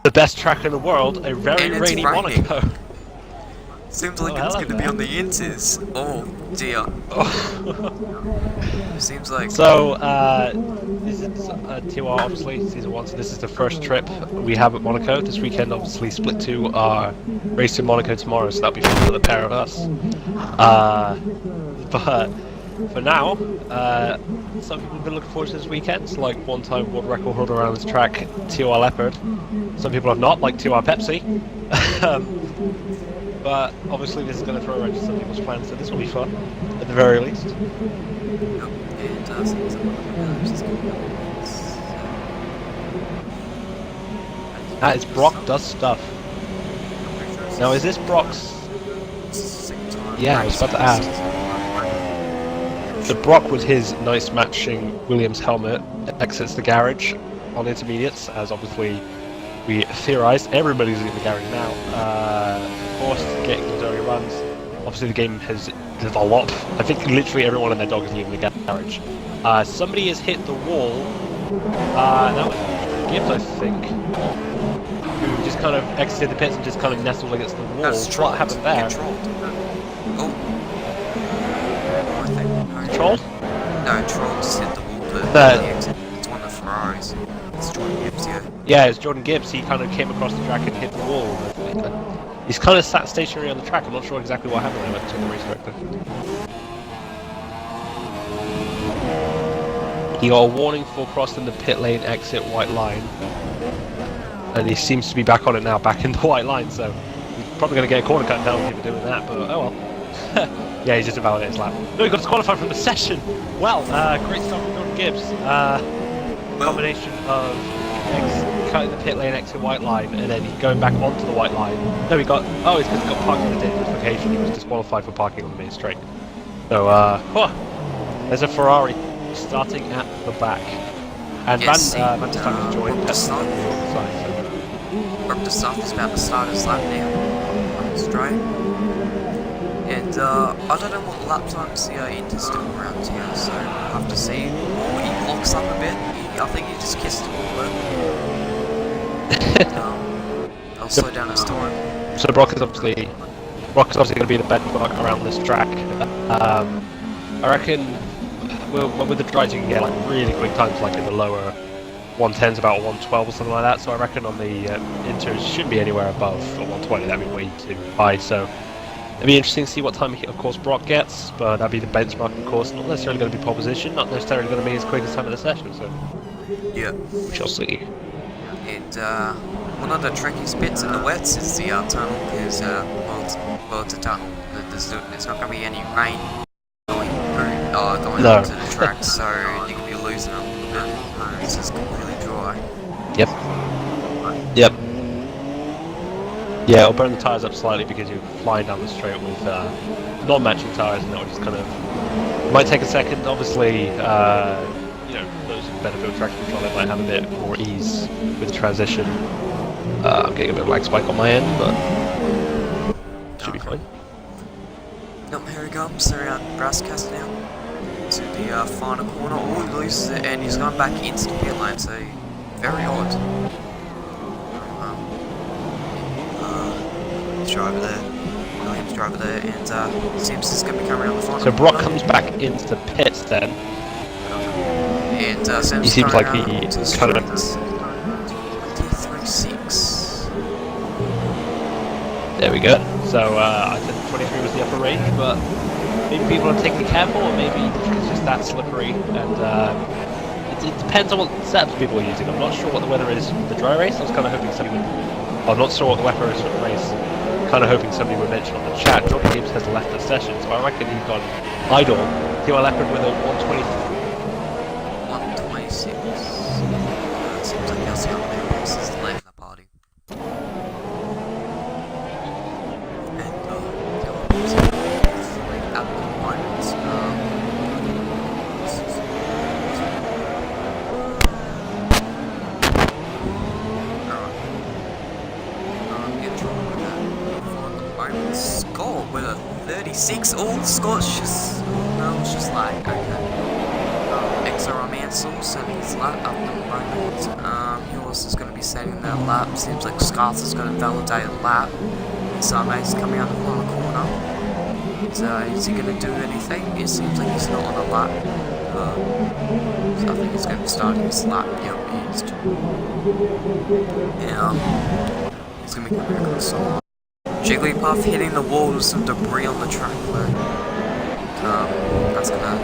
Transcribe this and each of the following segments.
the best track in the world, a very And it's rainy raining. Monaco. Seems like it's going to be on the inters. Oh dear. Seems like. So, this is TOR, obviously, Season 1, so this is the first trip we have at Monaco. This weekend, obviously, Split 2 are raced in Monaco tomorrow, so that'll be fun for the pair of us. But for now, some people have been looking forward to this weekend, like one-time world record holder around this track, TOR Leopard. Some people have not, like TOR Pepsi. But obviously this is going to throw a wrench in some people's plans, so this will be fun, at the very least. That is Brock does stuff. Now is this Brock's... Yeah, I was about to ask. So Brock with his nice matching Williams helmet exits the garage on intermediates, as obviously we theorised. Everybody's in the garage now. Forced to get those early runs. Obviously the game has developed. I think literally everyone and their dog is leaving the garage. Somebody has hit the wall. That was Gibbs, I think, who just kind of exited the pits and just kind of nestled against the wall. What happened there? Oh. Trolled? No, Troll just hit the wall. It's one of the Ferraris. It's Jordan Gibbs, yeah. Yeah, it's Jordan Gibbs. He kind of came across the track and hit the wall. He's kind of sat stationary on the track. I'm not sure exactly what happened. I went to the race director. He got a warning for crossing the pit lane exit white line. And he seems to be back on it now, back in the white line, so he's probably going to get a corner cut down if people doing that, but oh well. Yeah, he's just about his lap. No, he got disqualified from the session! Well, great start from Jordan Gibbs. Combination of cutting the pit lane exit white line and then going back onto the white line. No, he got... Oh, it's because he got parked on the dislocation. He was disqualified for parking on the main straight. So, there's a Ferrari starting at the back. And yes, Van der Staap's joined at the side. Van der Staap is about to start his lap now on his straight. And I don't know what lap times the Inter's doing around here, so we'll have to see. Oh, he blocks up a bit. I think he just kissed him a little bit. I'll slow down his time. So Brock is obviously going to be the benchmark around this track. I reckon with the drives you can get like really quick times, like in the lower 110s, about 112 or something like that. So I reckon on the Inters shouldn't be anywhere above 120. That'd be way too high. So it'd be interesting to see what time, of course, Brock gets, but that'd be the benchmark, of course. Not necessarily going to be pole position, not necessarily going to be his quickest time of the session. So yeah, we shall see. And one of the trickiest bits in the wets is the tunnel, because well, it's a tunnel. There's not going to be any rain going onto the track, so you can be losing a little bit. It's just completely dry. Yep. Yeah, it'll burn the tyres up slightly because you're flying down the straight with non-matching tyres, and that'll just kind of... It might take a second, obviously, you know, those who benefit with traction control, they might have a bit more ease with the transition. I'm getting a bit of lag spike on my end, but should be fine. Nope, here he comes around Grasscast now to the final corner. Oh, he loses it, and he's going back into the pit lane, so very odd. Driver there, Williams driver there, and seems he's going to be coming around the final. So Brock comes back into the pits then. And he seems like he kind of... 23.6. There we go. So I said 23 was the upper range, but maybe people are taking careful, or maybe it's just that slippery, and it depends on what setups people are using. I'm not sure what the weather is for the dry race. I was kind of hoping somebody would... I'm not sure what the weather is for the race. Kind of hoping somebody would mention on the chat. Jordan Gibbs has left the session, so I reckon he's gone idle. TOR Leopard with a 126. Seems like LCR Apex is the lane of the party. And at the moment, Scott with a 36. Oh, Scott's just... No, it's just like, okay. XR Mansell, so he's like up the moment. He was else is going to be setting their lap. Seems like Scarth is going to validate a lap. Mace coming out the corner. Is he going to do anything? It seems like he's not on a lap. So I think he's going to start his lap. Yep, he is. Yeah, he's going to be coming across the line. Jigglypuff hitting the wall with some debris on the track though. That's going to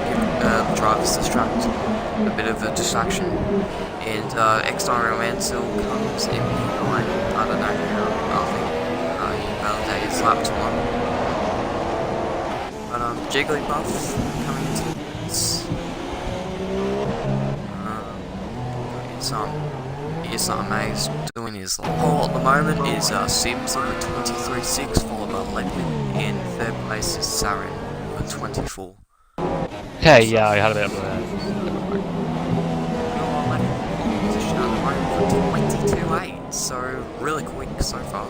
give the drivers distracted. A bit of a distraction. And External Mansell comes in behind. I don't know how. I think he validated his lap time. But Jigglypuff coming into this. He's amazed doing his pole at the moment is Sims on the 23.6, followed by Ledwin. In third place is Saren with 24. Okay, yeah, I had a bit of a... Position at the moment for 22.8, so really quick so far.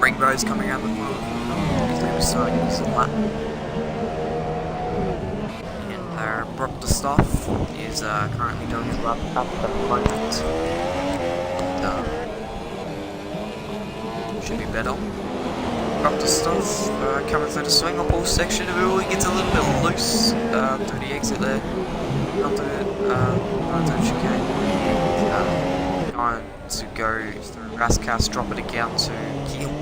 Ringrose coming out the front. He's going to be starting his lap. And Brock the Stuff is currently doing his lap at the moment. And, should be better. Brock the Stuff coming through the swing up all section. It really gets a little bit loose through the exit there. After chicane. Going to go through Rascas, drop it again to Keel.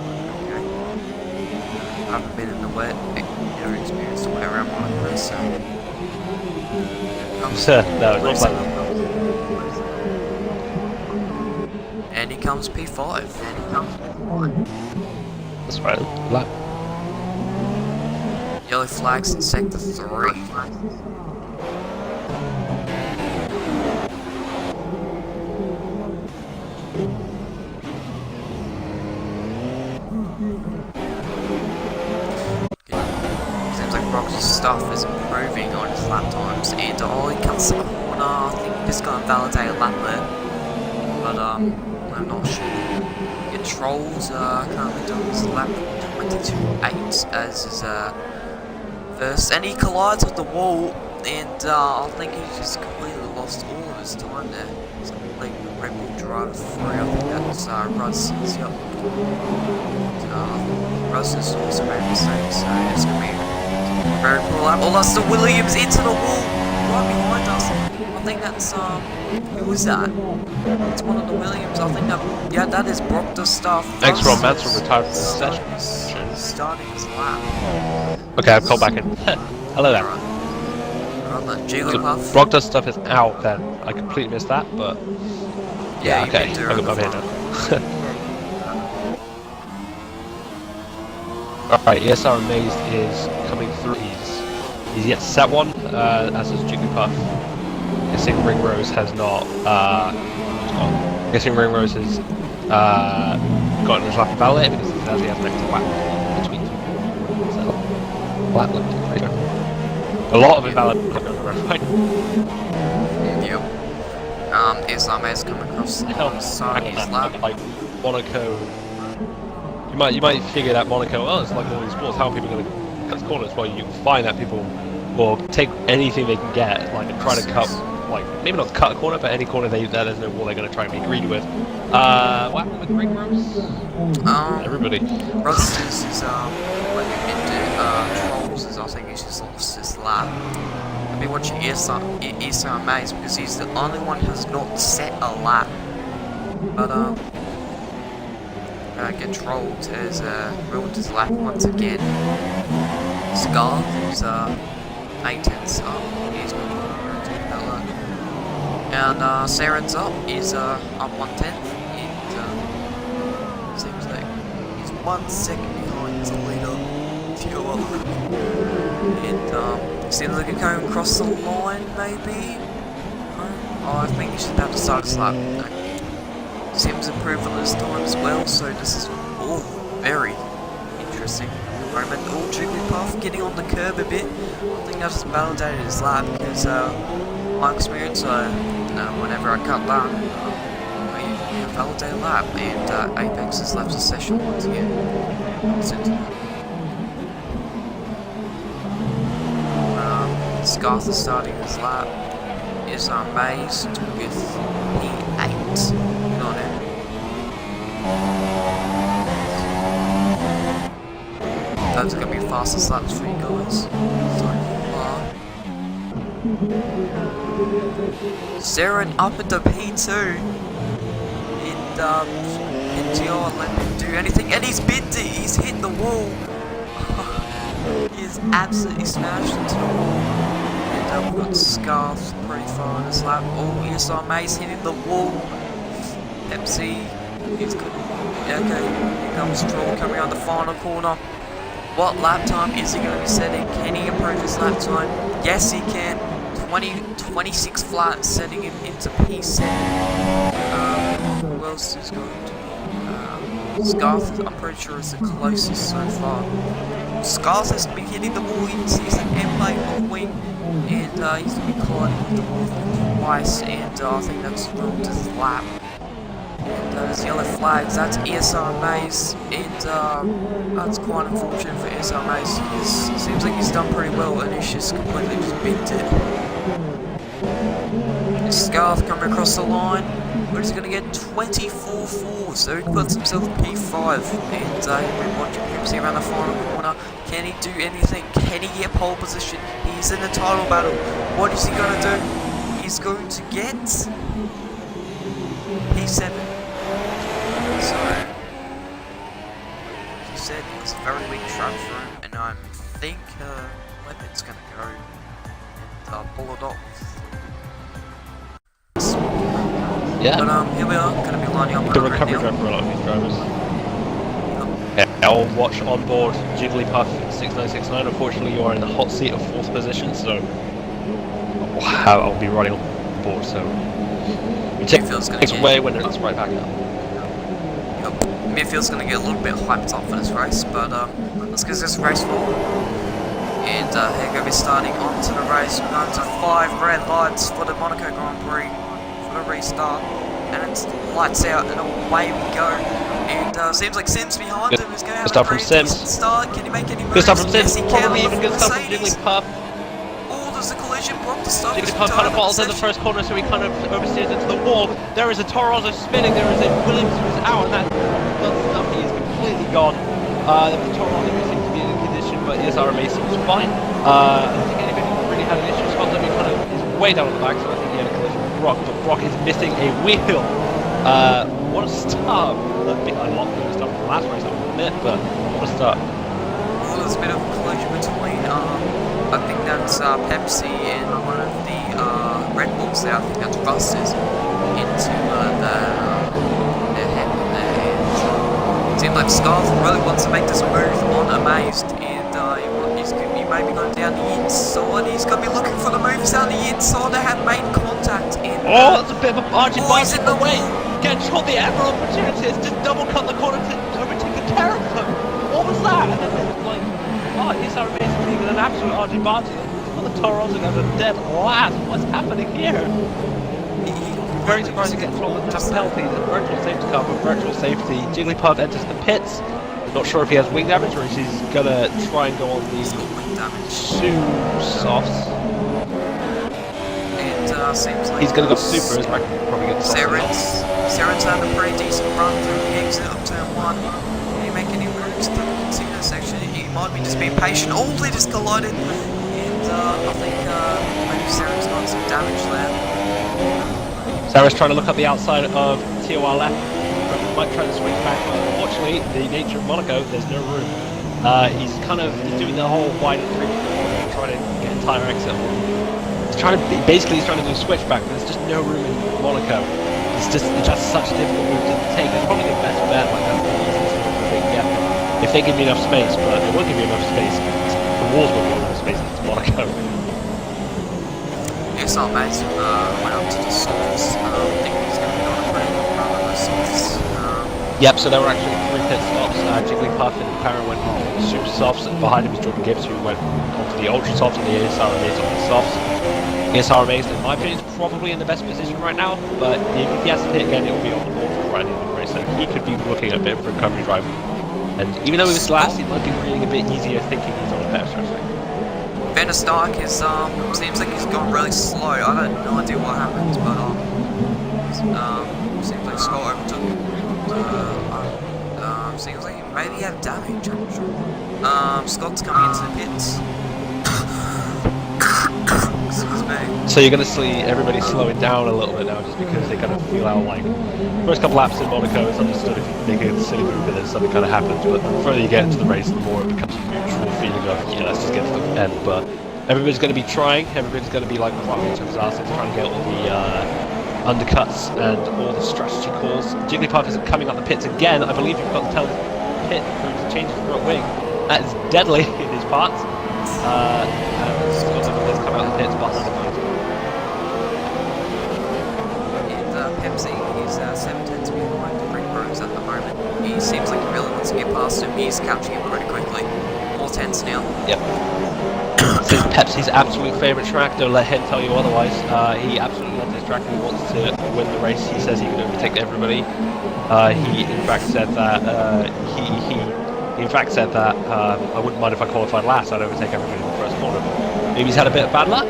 I haven't been in the wet, never experienced the way around Monaco, so... No, it's not And he comes P5. That's right, lap. Yellow flags in sector 3. Stuff is improving on his lap times, and he comes to the corner. I think he just got to validate a lap there, but I'm not sure. Your Trolls currently doing his lap 22.8 as his first, and he collides with the wall, and I think he just completely lost all of his time there. He's completely the Red Bull driver free. I think that's Russ. Yep. Russ is also made a mistake, so it's gonna be very cool lap. Oh, that's the Williams into the wall right behind us. I think that's who is that? It's one of the Williams. I think that, yeah, that is Brock the Stuff. Thanks, Ron Mansell retired from the session. Starting his lap. Okay, I've called back in. Hello there. Right, Jigglypuff. Brock the Stuff is out then. I completely missed that, but yeah, okay. I'm here now. Alright, ESR Amazed is coming through. He's yet to set one, as is Jigglypuff. Guessing Ringrose has not, guessing Ringrose has gotten his lap valid because he has an extra lap between. So, lap later. A lot of invalid lap on the road, right? Yep. ESR Amazed coming across the side of his lap. Like Monaco. You might figure that Monaco, oh, it's like all these sports, how are people going to cut corners? Well, you find that people will take anything they can get, like, and try to cut, like, maybe not cut a corner, but any corner there's no wall they're going to try and be greedy with. What happened with Ringrose? Everybody. Russ is, when we did Trolls, I think he's just lost his lap. I've been watching ESR Maze because he's the only one who has not set a lap. But, get Trolled has ruined his lap once again. Scar is 8 tenths up, he's going to do that lap. And Saren's up, is up 1 tenth. It seems like he's 1 second behind the leader. And seems like it's going across the line, maybe? Oh, I think he should have to start his lap. Sims improved on his time as well, so this is all very interesting at the moment. Oh, Jigglypuff getting on the curb a bit. I think I just validated his lap because my experience, whenever I cut that, I validate a lap, and Apex has left the session once again. Scarth is starting his lap. Is amazed with P8 on it. Those are going to be fastest laps for you guys so far. Saren up into P2. And TOR let him do anything. And he's been to, he's hit the wall. He is absolutely smashed into the wall. And we've got Scarf pretty far on his lap. Oh, ESR Mace hitting the wall. Pepsi, he's good. Okay, here comes Troll coming around the final corner. What lap time is he going to be setting? Can he improve his lap time? Yes, he can. 26 flat, setting him into P7. Who else is going to? Scarf, I'm pretty sure, is the closest so far. Scarf has been hitting the wall. You can see he's an M-plate on the wing. And he's going to be colliding with the wall twice. And I think that's ruined his lap. And there's yellow flags, that's ESR Maze, and that's quite unfortunate for ESR Maze. It seems like he's done pretty well and he's just completely just bent it. Scarf coming across the line, but he's going to get 24-4, so he puts himself P5. And we're watching Pepsi around the final corner. Can he do anything? Can he get pole position? He's in the title battle. What is he going to do? He's going to get P7. So, as you said, it's a very weak track for him, and I think Leopard's going to go and pull it off. Yeah. But here we are, going to be lining up. Good recovery drive for a lot of these drivers. Yeah, I'll watch on board Jigglypuff 6969. Unfortunately, you are in the hot seat of 4th position, so I'll be running on board. So it takes away when it's right back up. Midfield's going to get a little bit hyped up for this race, but let's get this race forward. And here we're going to be starting onto the race. We're going to 5 red lights for the Monaco Grand Prix for the restart. And it's lights out and away we go. And seems like Sims behind him is going to have a pretty decent start. Can he make any moves? Good stuff from Sims, yes, he probably can. even good stuff from Jigglypuff. There's a collision, block the stop. Jigglypuff kind of falls in the first corner, so he kind of oversteers into the wall. There is a TOR also spinning, there is a Williams who's out, and that stuff, he is completely gone. The TOR also seems to be in condition, but ESR seems fine. I don't think anybody really had an issue. Scott W kind of is way down at the back, so I think he had a collision with Brock, but Brock is missing a wheel. What a start. I lost the stuff from the last race, I will admit, but what a start. Well, there's a bit of a collision between, I think that's Pepsi and one of the Red Bulls there. I think that's Rusters into their head there. It seems like Scarf really wants to make this move on Amazed, and he may be going down the inside. He's going to be looking for the moves down the inside. They have made contact. And, that's a bit of a arching he's in the way. Get shot the Admiral opportunities, just double cut the corner to overtake the character. What was that? And then it's like, he's basically with an absolute argy-bargy. The TOR also got a dead last. What's happening here? Very surprised to get thrown with the penalty. The virtual safety car, but virtual safety. Jigglypuff enters the pits. Not sure if he has wing damage or if he's gonna try and go on the Sue softs. And seems like he's gonna go super. His probably get Saren's had a pretty decent run through the exit of turn 1. Can he make any moves to the casino section? He might be just being patient. Oh, they just collided. And I think maybe Saren's got some damage there. Sarah's trying to look up the outside of TOR left. Might try to swing back, but unfortunately, the nature of Monaco, there's no room. He's doing the whole wide and three, trying to get an entire exit. He's trying to do a switchback, but there's just no room in Monaco. It's just such a difficult move to take. It's probably the best bet, like that's the easiest move they can get if they give me enough space, but they won't give you enough space. The walls won't give you enough space. It's Monaco. It's not bad. Went up to the softs. I think he's going to be on a pretty good run on the softs. Yep, so there were actually 3 pit stops. Jigglypuff and Para went on the super softs, and behind him was Jordan Gibbs, who went onto the ultra softs and the ESR Amaze on the softs. ESR Amaze, in my opinion, is probably in the best position right now, but if he has to hit again, it will be on the ultra right in the race, so he could be looking at a bit of a recovery drive. And even though he was last, he might be reading a bit easier, thinking he's on a better strategy. Bender Stark is seems like he's gone really slow. I have no idea what happened, but seems like Scott overtook. Seems like he maybe had damage. I'm not sure. Scott's coming into the pits. Excuse me. So you're going to see everybody slowing down a little bit now, just because they kind of feel out like first couple laps in Monaco. It's understood if you make a silly move and then something kind of happens, but the further you get into the race, the more it becomes a mutual feeling of let's just get to the end. But everybody's going to be trying. Everybody's going to be like fighting each other's asses, trying to get all the undercuts and all the strategy calls. Jigglypuff is coming up the pits again. I believe you've got to tell the pit who's changing the front wing. That is deadly in his parts. And Scott's coming out the pits behind him. Pepsi, he's 7/10 behind the Ringrose at the moment. He seems like he really wants to get past him. He's catching him pretty quickly. More tense now. Yep. This is Pepsi's absolute favourite track. Don't let him tell you otherwise. He absolutely loves this track and he wants to win the race. He says he can overtake everybody. He in fact said that I wouldn't mind if I qualified last. I'd overtake everybody in the first corner. Maybe he's had a bit of bad luck.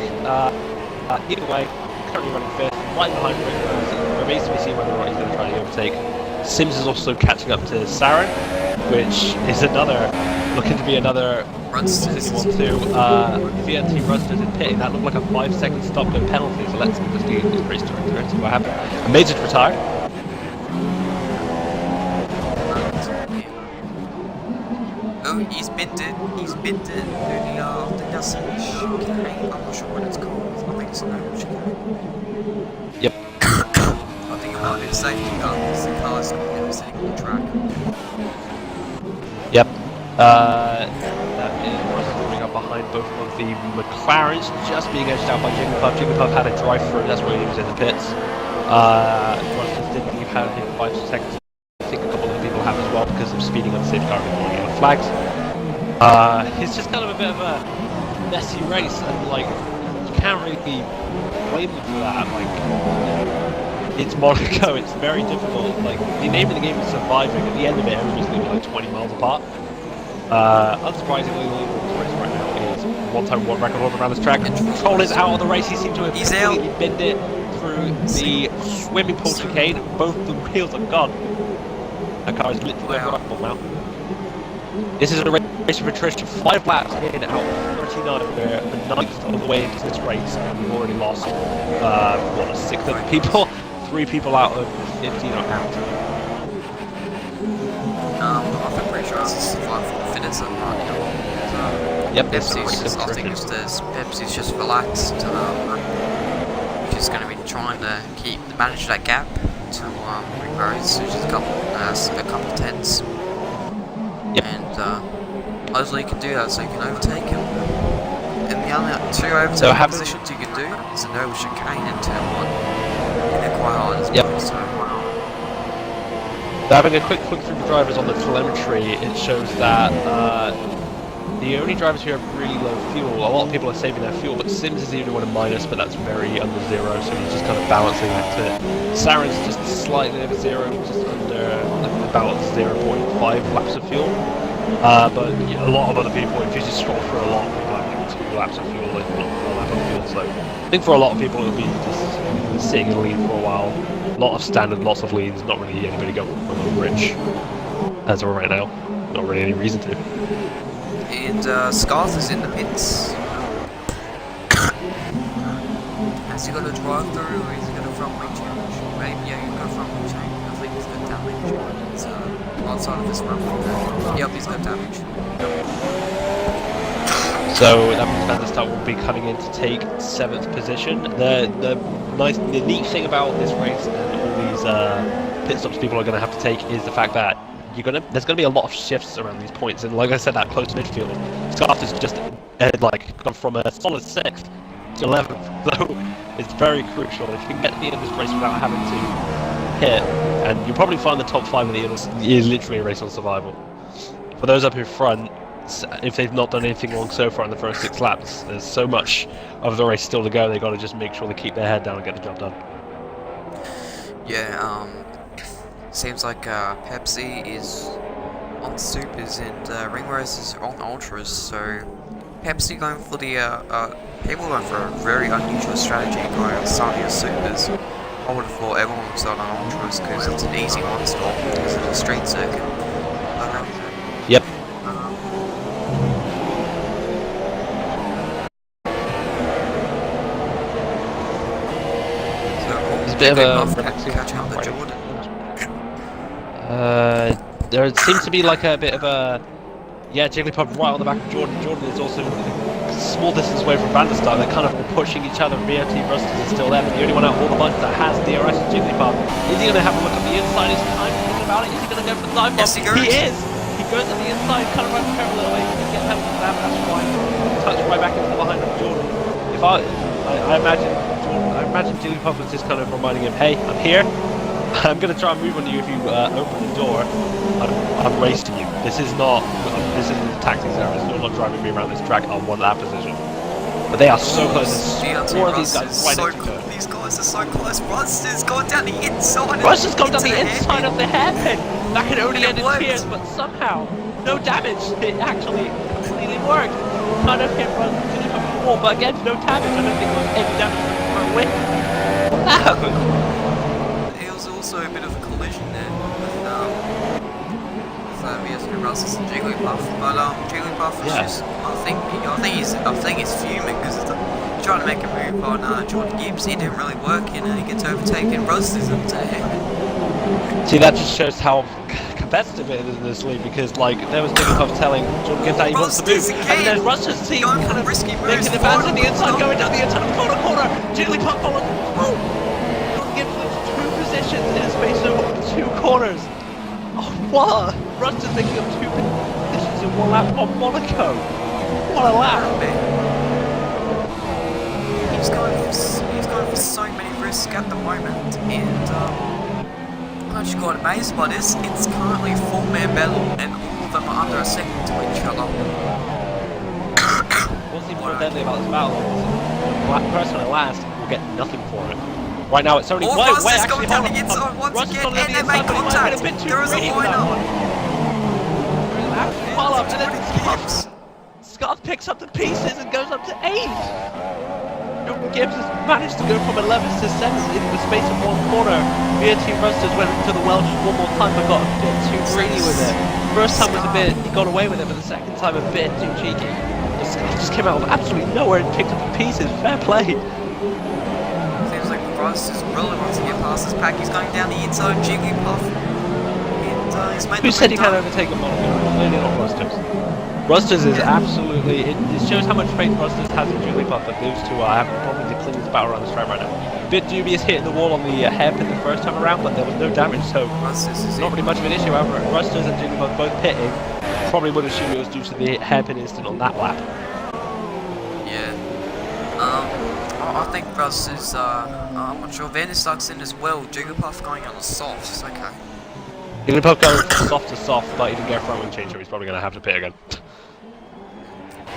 Either way, currently running fifth, right behind Ringrose. It remains to be seen whether or not he's going to try to overtake. Sims is also catching up to Saren, which is looking to be another Runsters. VNT Runsters in pitting. That looked like a 5-second stop go penalty, so let's investigate this race director and see what happened. And Major's retired. Oh, he's binned it. He's binned it. The Dustin chicane. I'm not sure what it's called. I think it's an old chicane. Yep. I think it might be a safety car because the car's sitting on the track. Yep. That is coming up behind both of the McLarens, just being edged out by Jigglypuff. Jigglypuff had a drive through, that's why he was in the pits. Rosters didn't leave out him 5 seconds. I think a couple of people have as well because of speeding on the safety car and ignoring yellow flags. It's just kind of a bit of a messy race, and like you can't really blame them for that. Like it's Monaco, it's very difficult. Like the name of the game is surviving. At the end of it, everybody's going to be like 20 miles apart. Unsurprisingly, the leader of this race right now is one-time world record holder around this track. Control is out of the race. He seemed to have completely binned it through the swimming pool chicane. Both the wheels are gone. That car is literally unrockable now. This is a race of attrition. 5 laps in, out 39. We're the 9th of the way into this race, and we've already lost a sixth of the people. 3 people out of 15 are out. I'm pretty sure it's a survival for the fittest at the moment. Yep, Pepsi's just relaxed. She's going to be trying to manage that gap to Ringrose, which is a couple tenths. Yep. And hopefully you can do that so you can overtake him. And the only 2 overtaking positions you can do is a no chicane and turn 1. And they're quite hard as well. So having a quick look through the drivers on the telemetry, it shows that the only drivers who have really low fuel, a lot of people are saving their fuel, but Sims is the only one in minus, but that's very under 0, so he's just kind of balancing that to Saren's just slightly over 0, just under about 0.5 laps of fuel. But a lot of other people, if you just scroll through a lot of people have 2 laps of fuel and not 1 lap of fuel, so I think for a lot of people it'll be just sitting in the lead for a while. A lot of standard, lots of leads, not really anybody going rich as of right now. Not really any reason to. And Scarth is in the pits. Has he got a drive through or is he got a front wing change? Maybe, yeah, he's got a front wing change. I think he's got damage. It's outside of his front wing. Yep, he's got damage. So that means Van der Star will be coming in to take 7th position. The neat thing about this race and all these pit stops people are going to have to take is the fact that there's going to be a lot of shifts around these points, and like I said, that close midfield, Scarf is just gone from a solid 6th to 11th, so it's very crucial. If you can get to the end of this race without having to hit, and you'll probably find the top 5 in the end is literally a race on survival. For those up in front, if they've not done anything wrong so far in the first 6 laps, there's so much of the race still to go. They've got to just make sure they keep their head down and get the job done. Yeah, seems like Pepsi is on supers and Ringrose is on ultras, so Pepsi going for the people going for a very unusual strategy, going on Sanya Supers. I would have thought everyone was on Ultras because it's an easy one stop because it's a street circuit. Yep. It's a bit of a relaxing catching up with Jordan. There seems to be like a bit of a Jigglypuff right on the back of Jordan. Jordan is also a small distance away from Vanderstar. They're kind of pushing each other. BOT Rusters is still there, but the only one out of all the bunch that has DRS is Jigglypuff. Is he going to have a look at the inside? Is he kind of thinking about it? Is he going to go for the dive bomb? Yes, he goes. He is! He goes at the inside, kind of runs a little way. He can get help from that, but that's fine. Touch right back into the behind of Jordan. If I imagine Jigglypuff was just kind of reminding him, hey, I'm here. I'm going to try and move on you if you open the door. I'm racing you. This isn't a taxi service. You're not driving me around this track. I want that position. But they are so close. There's four of these guys right next to each other. These guys are so close. Ruster's gone down the inside. Ruster's gone down the inside of the hairpin. That can only end in tears, but somehow, no damage. It actually completely worked. Kind of hit Ruster to the wall, but again, no damage. I don't think there was any damage for a win. What happened? Also a bit of a collision there with VSP Russell and Jigglypuff, but Jigglypuff is just I think he's fuming because he's trying to make a move on Jordan Gibbs. It didn't really work, and he gets overtaken. Rusty's up to him. See, that just shows how competitive it is in this league, because like there was Jigglypuff telling Jordan Gibbs that he wants to move, and then Ruster's team kind of making advance on the inside, going down the inside of the corner. Jigglypuff follows. In a space of 2 corners. Oh, what? Ruster's making up 2 positions in 1 lap on Monaco. What a lap! He's going for so many risks at the moment, and I'm actually quite amazed by this. It's currently a 4-man battle, and all of them are under a second to each other. What's even more deadly about this battle is the person at last will get nothing for it. Right now it's only Ruster's going down the inside once again, and they make contact. There is a line-up. Follow-up, and then Scott picks up the pieces and goes up to 8. Jordan Gibbs has managed to go from 11th to 7th in the space of 1 corner. BOT Rusters went to the Welsh one more time, but got a bit too greedy with it. First time was he got away with it, but the second time a bit too cheeky. Just came out of absolutely nowhere and picked up the pieces. Fair play. Rusters really wants to get past this pack. He's going down the inside, Jigglypuff. And he's made Who said he can't overtake a Monaco? Clearly not Rusters. Rusters is absolutely... It shows how much faith Rusters has in Jigglypuff that those two are having probably the cleanest battle around this track right now. A bit dubious hitting the wall on the hairpin the first time around, but there was no damage, so not really much of an issue. However, Rusters and Jigglypuff both pitting. Probably would assume it was due to the hairpin incident on that lap. Yeah. I think Russ is, I'm not sure, Vanderstar's in as well. Jigglypuff going on the softs, okay. Jigglypuff going from soft to soft, but he didn't get a front wing change, so he's probably going to have to pit again.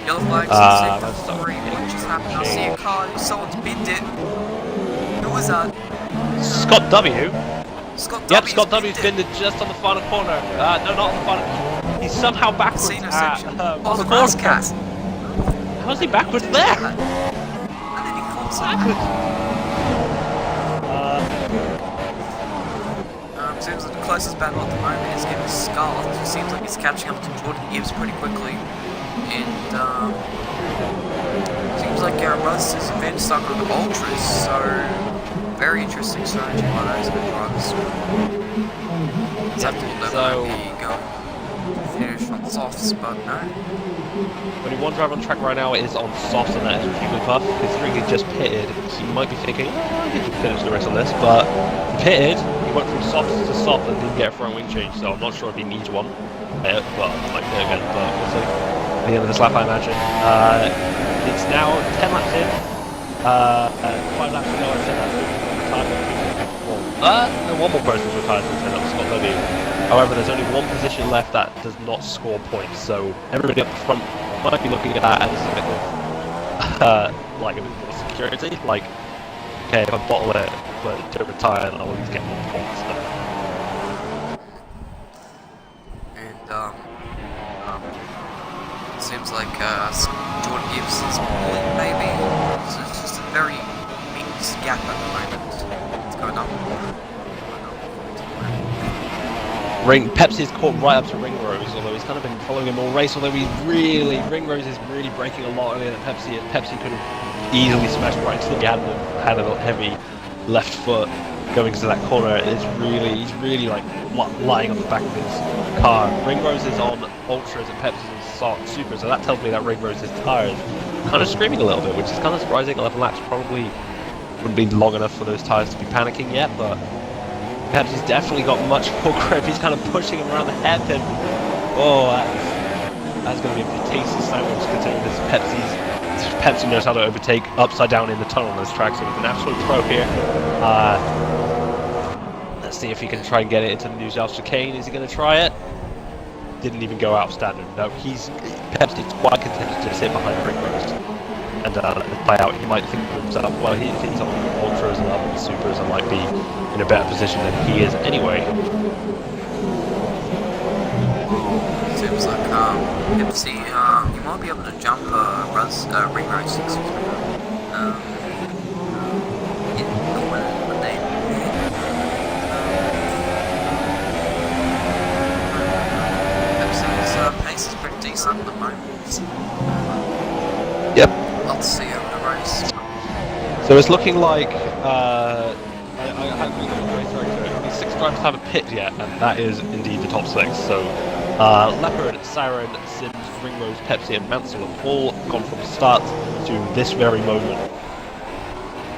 Yellow flags in sector 3, what just happened? I see a car, someone's binned it. Who was that? Scott W. Scott W. Yep, Scott W's binned it just on the final corner. No, not on the final. He's somehow backwards Casino at, section. on the grass corner. cast. How's he backwards there? Seems like the closest battle at the moment is getting Scarlet. It seems like he's catching up to Jordan Gibbs pretty quickly. And seems like Rusters and Vanderstar on the Ultras, so very interesting strategy by those good drivers. So finish on softs, but no. Only one driver on track right now is on softs, and that is Jigglypuff. Considering he just pitted, so you might be thinking, oh, he can finish the rest of this, but he pitted, he went from softs to soft and didn't get a front wing change, so I'm not sure if he needs one. But I might pit again, but we'll see. At the end of this lap, I imagine. It's now 10 laps in. 5 laps to go, I said that's one more person's retired since then, that was Scott W. However, there's only one position left that does not score points, so everybody up front might be looking at that as a bit of, like a bit more security. Like, okay, if I bottle it, but don't retire, then I'll at least get more points. So. And, it seems like Jordan Sims is pulling, maybe. So it's just a very mixed gap at the moment. What's going on? Pepsi's caught right up to Ringrose, although he's kind of been following him all race, although Ringrose is really breaking a lot earlier than Pepsi, and Pepsi could have easily smashed right until he had a heavy left foot going into that corner. He's really like lying on the back of his car. Ringrose is on ultras and Pepsi's on super, so that tells me that Ringrose's tires kind of screaming a little bit, which is kind of surprising. 11 laps probably wouldn't be long enough for those tires to be panicking yet, but Pepsi's definitely got much more grip. He's kind of pushing him around the hairpin. Oh, that's going to be a tasty sandwich considering Pepsi knows how to overtake upside down in the tunnel on this track, so he's an absolute pro here. Let's see if he can try and get it into the New South chicane. Is he going to try it? Didn't even go out standard. No, Pepsi's quite content to sit behind Ringrose and let it play out. He might think to himself, well, if he's on ultras and other supers, I might be in a better position than he is anyway. Seems like Pepsi, you might be able to jump Ringrose, excuse me. When they Pepsi's pace is pretty decent at the moment. Yep. Let's see over the race. So it's looking like I haven't really got the race director. Only 6 drivers haven't pitted yet, and that is indeed the top 6. So Leopard, Siren, Sims, Ringrose, Pepsi, and Mansell have all gone from start to this very moment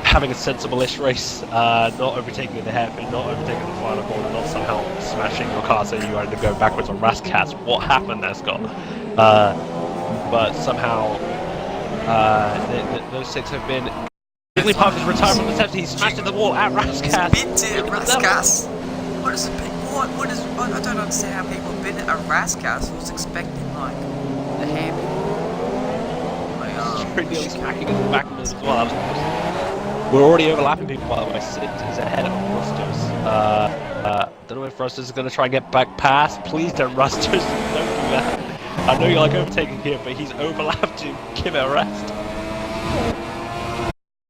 having a sensible-ish race, not overtaking in the hairpin, not overtaking the final corner, not somehow smashing your car so you end up going backwards on Rascats. What happened there, Scott? But somehow those 6 have been really part of his retirement attempt. He smashed into the wall at Rascats. Rascats? What is it? What is? I don't understand how people bid at Rascats. I was expecting like the hairpin. Nearly smacking in the back of us as well. We're already overlapping people, by the way. Sims is ahead of Rusters. Don't know if Rusters is going to try and get back past. Please don't, Rusters. Don't do that. I know you're like overtaking here, but he's overlapped you. Give it a rest.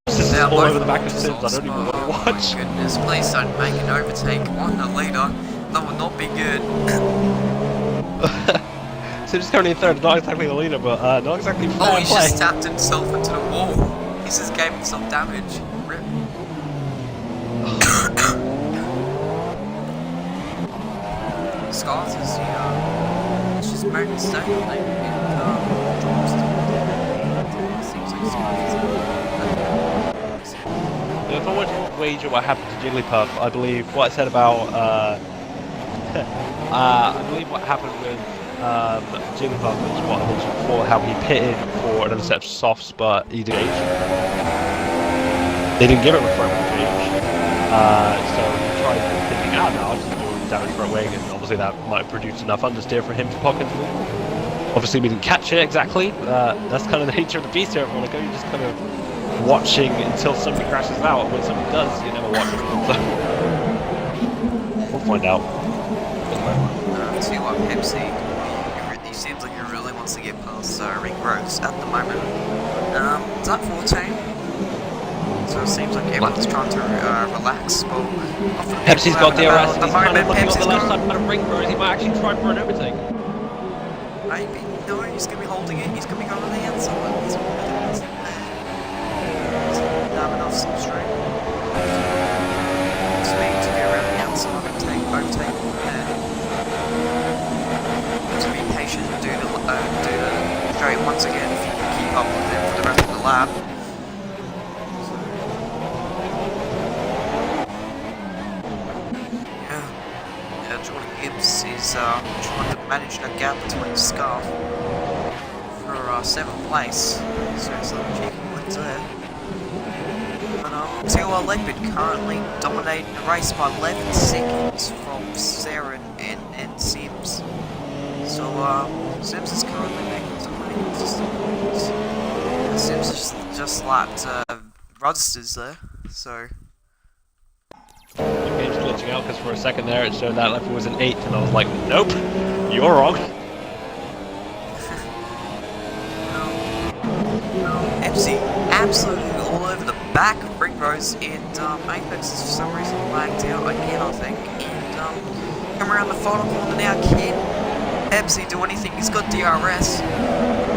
This is all over the back of Sims. I don't even want to watch. Oh my goodness, please don't make an overtake on the leader. That would not be good. Sims is currently in third, not exactly the leader, but not exactly fair Oh, he play. just tapped himself into the wall. He just gave himself damage. Rip. Scott is it's just American State, seems like If I wanted to wager what happened to Jigglypuff, I believe what I said about I believe what happened with Jigglypuff was what I mentioned before, how he pitted for another set of softs, but he didn't. They didn't give him a front wing, so he tried thinking, no, I'll just do damage front wing, and obviously that might have produced enough understeer for him to pocket the lead. Obviously we didn't catch it exactly, that's kind of the nature of the beast here. Like, you're just kind of watching until somebody crashes out, and when somebody does, you never watch it. So we'll find out. See what Pepsi, he seems like he really wants to get past Ringrose at the moment. It's at 14, so it seems like everyone's trying to relax. Well, Pepsi's got DRS, the he's kind of looking on the left Pepsi's side of Ringrose. He might actually try for an overtake. Maybe, no, he's going to be holding it, he's going to be going on the outside. He's have enough slipstream speed to be around the outside and overtake there. To be patient and do the straight once again if you can keep up with him for the rest of the lap. Yeah, Jordan Gibbs is trying to manage that gap between Scarf for 7th place, so it's like cheeky wins there. TOR Leopard currently dominating the race by 11 seconds from Saren and Sims. So Sims is currently making some pretty consistent points. Sims just lapped Rudsters there, so... The game's glitching out because for a second there it showed that Leopard was an 8th, and I was like, nope, you're wrong. Pepsi absolutely all over the back of Ringrose, and Apex is for some reason lagged out again, I think. And come around the final corner now, can Pepsi do anything? He's got DRS.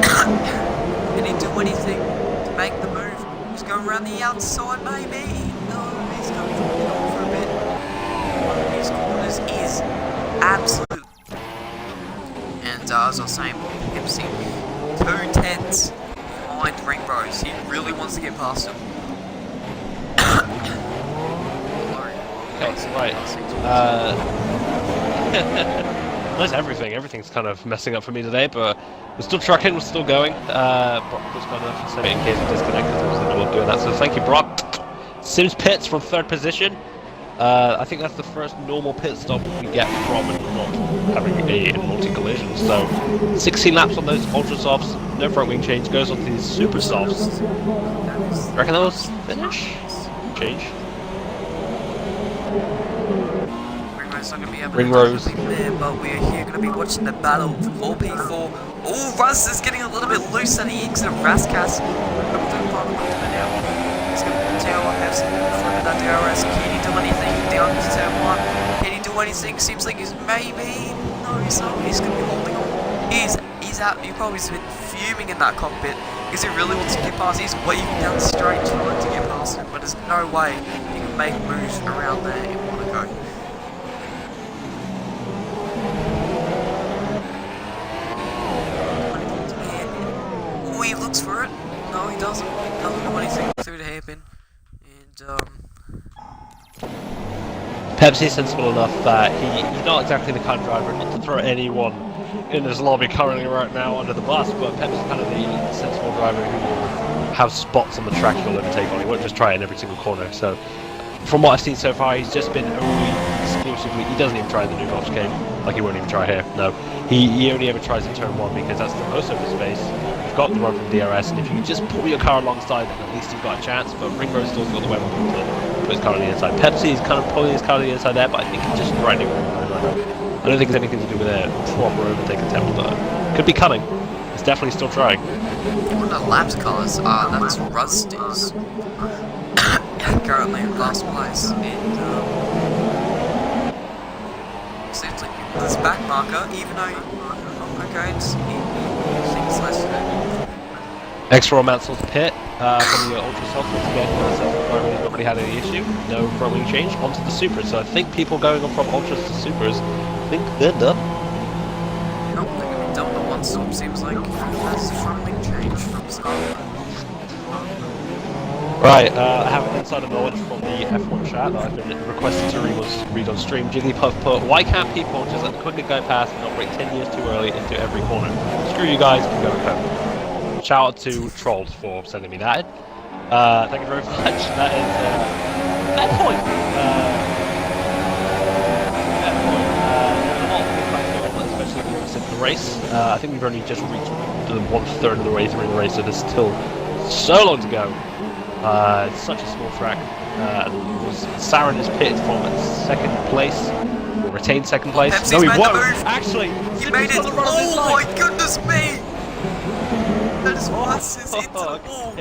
Can he do anything to make the move? He's going around the outside, maybe. No, he's going for a bit. One of these corners is absolute. And as I was saying, Pepsi 2/10 behind Ringrose. He really wants to get past him. Okay, right. That's everything. Everything's kind of messing up for me today, but we're still trucking, we're still going. Brock was kind of set it in case we disconnected, so I was in the middle of doing that. So thank you, Brock. Sims pits from 3rd position. I think that's the first normal pit stop we get from not having a multi-collision. So 16 laps on those ultra softs, no front wing change, goes on to these super softs. Reckon those finish? Change. Ringrose not going to be able Ringrose. to do anything there, but we're here going to be watching the battle for 4P4. Oh, Russ is getting a little bit loose on the exit of Raskas. He's going to tail up Pepsi in front of that DRS. Can he do anything? Down to turn 1. Can he do anything? Seems like he's maybe... No, he's not. He's going to be holding on. He's out. He probably has been fuming in that cockpit because he really wants to get past. He's waving down the straight trying to get past him, but there's no way he can make moves around there in Monaco. Oh, he looks for it. No, he doesn't. He doesn't do anything through the hairpin. And, Pepsi's sensible enough that he's not exactly the kind of driver not to throw anyone in his lobby currently right now under the bus, but Pepsi's kind of the sensible driver who will have spots on the track he'll overtake on. He won't just try it in every single corner. So from what I've seen so far, he's just been only exclusively, he doesn't even try the new Volch game, like he won't even try here. No, he only ever tries in turn 1 because that's the most open space. You've got the run from DRS, and if you can just pull your car alongside, then at least you've got a chance. But Ringrose still's got the way to put his car on the inside. Pepsi is kind of pulling his car on the inside there, but I think he's just grinding. I don't think it's anything to do with a proper overtake attempt, but could be cunning. He's definitely still trying. one of the laps cars, that's Rusty's. Currently in last place, and seems like this back marker, even though okay, it's less than it. Extra Mansell's pit from the Ultra Soft once again. He's not really had any issue. No front wing change onto the Supers. So I think people going on from Ultras to Supers, I think they're done. Nope, they're going to be done at one stop. Seems like that's a front wing change from Scotland. Right, I have an insider knowledge from the F1 chat that I've been requested to read on stream. Jigglypuff put, why can't people just let the quicker go past and not break 10 years too early into every corner? Screw you guys, can go home. Shout out to Trolls for sending me that. Thank you very much. That is fair point. Fair point. Especially in the race. I think we've only just reached the 1/3 of the way through the race, so there's still so long to go. It's such a small track. Saren is pitted from 2nd place, retained 2nd place. Pepsi's No, he made won't. the move. Actually, He made it. Oh my goodness me! That is passes into the wall.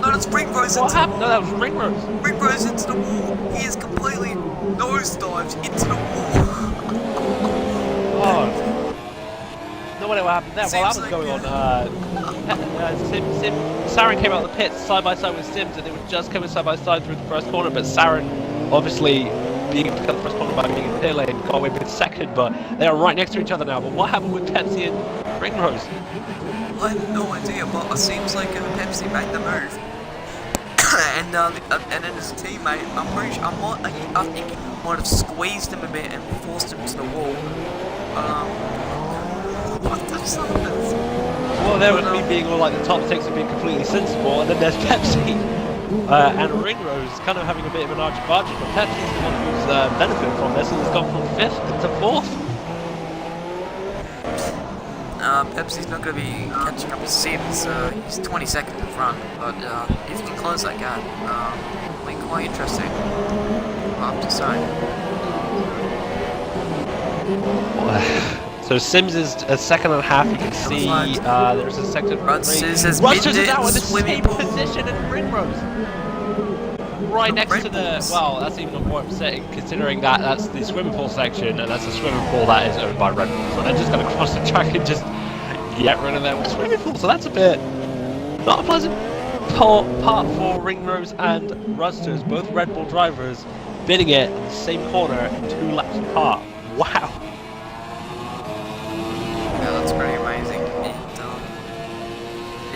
No, that's Ringrose what into happened? No, that was Ringrose. Ringrose into the wall. He is completely nosedived into the wall. Oh. No idea what happened there. While that was Seems going like, on, Saren came out of the pits side by side with Sims, and they were just coming side by side through the first corner. But Saren, obviously, being able to cut the first corner by being in pit lane, got away with 2nd. But they are right next to each other now. But what happened with Pepsi and Ringrose? I have no idea, but it seems like Pepsi made the move. and then his teammate, I'm pretty sure, I think he might have squeezed him a bit and forced him to the wall. What the summons? Well, there was me being all like the top 6 and being completely sensible, and then there's Pepsi and Ringrose kind of having a bit of an argy-bargy, but Pepsi's the one who's benefited from this, and he's gone from 5th to 4th. Pepsi's not going to be catching up with Sims. He's 22nd in front, but if he can close that gap, it'll be quite interesting. I have to say. So Sims is a second and a half. You can see there's a second. Rusters has Rusters been is now in the swimming same pool. position in Ringrose. Right next to the, well, that's even more upsetting considering that that's the swimming pool section and that's a swimming pool that is owned by Red Bull. So they're just going to cross the track and just get rid of their swimming pool. So that's a bit not a pleasant part for Ringrose and Rusters, both Red Bull drivers bidding it in the same corner 2 laps apart. Wow. Yeah, that's pretty amazing. And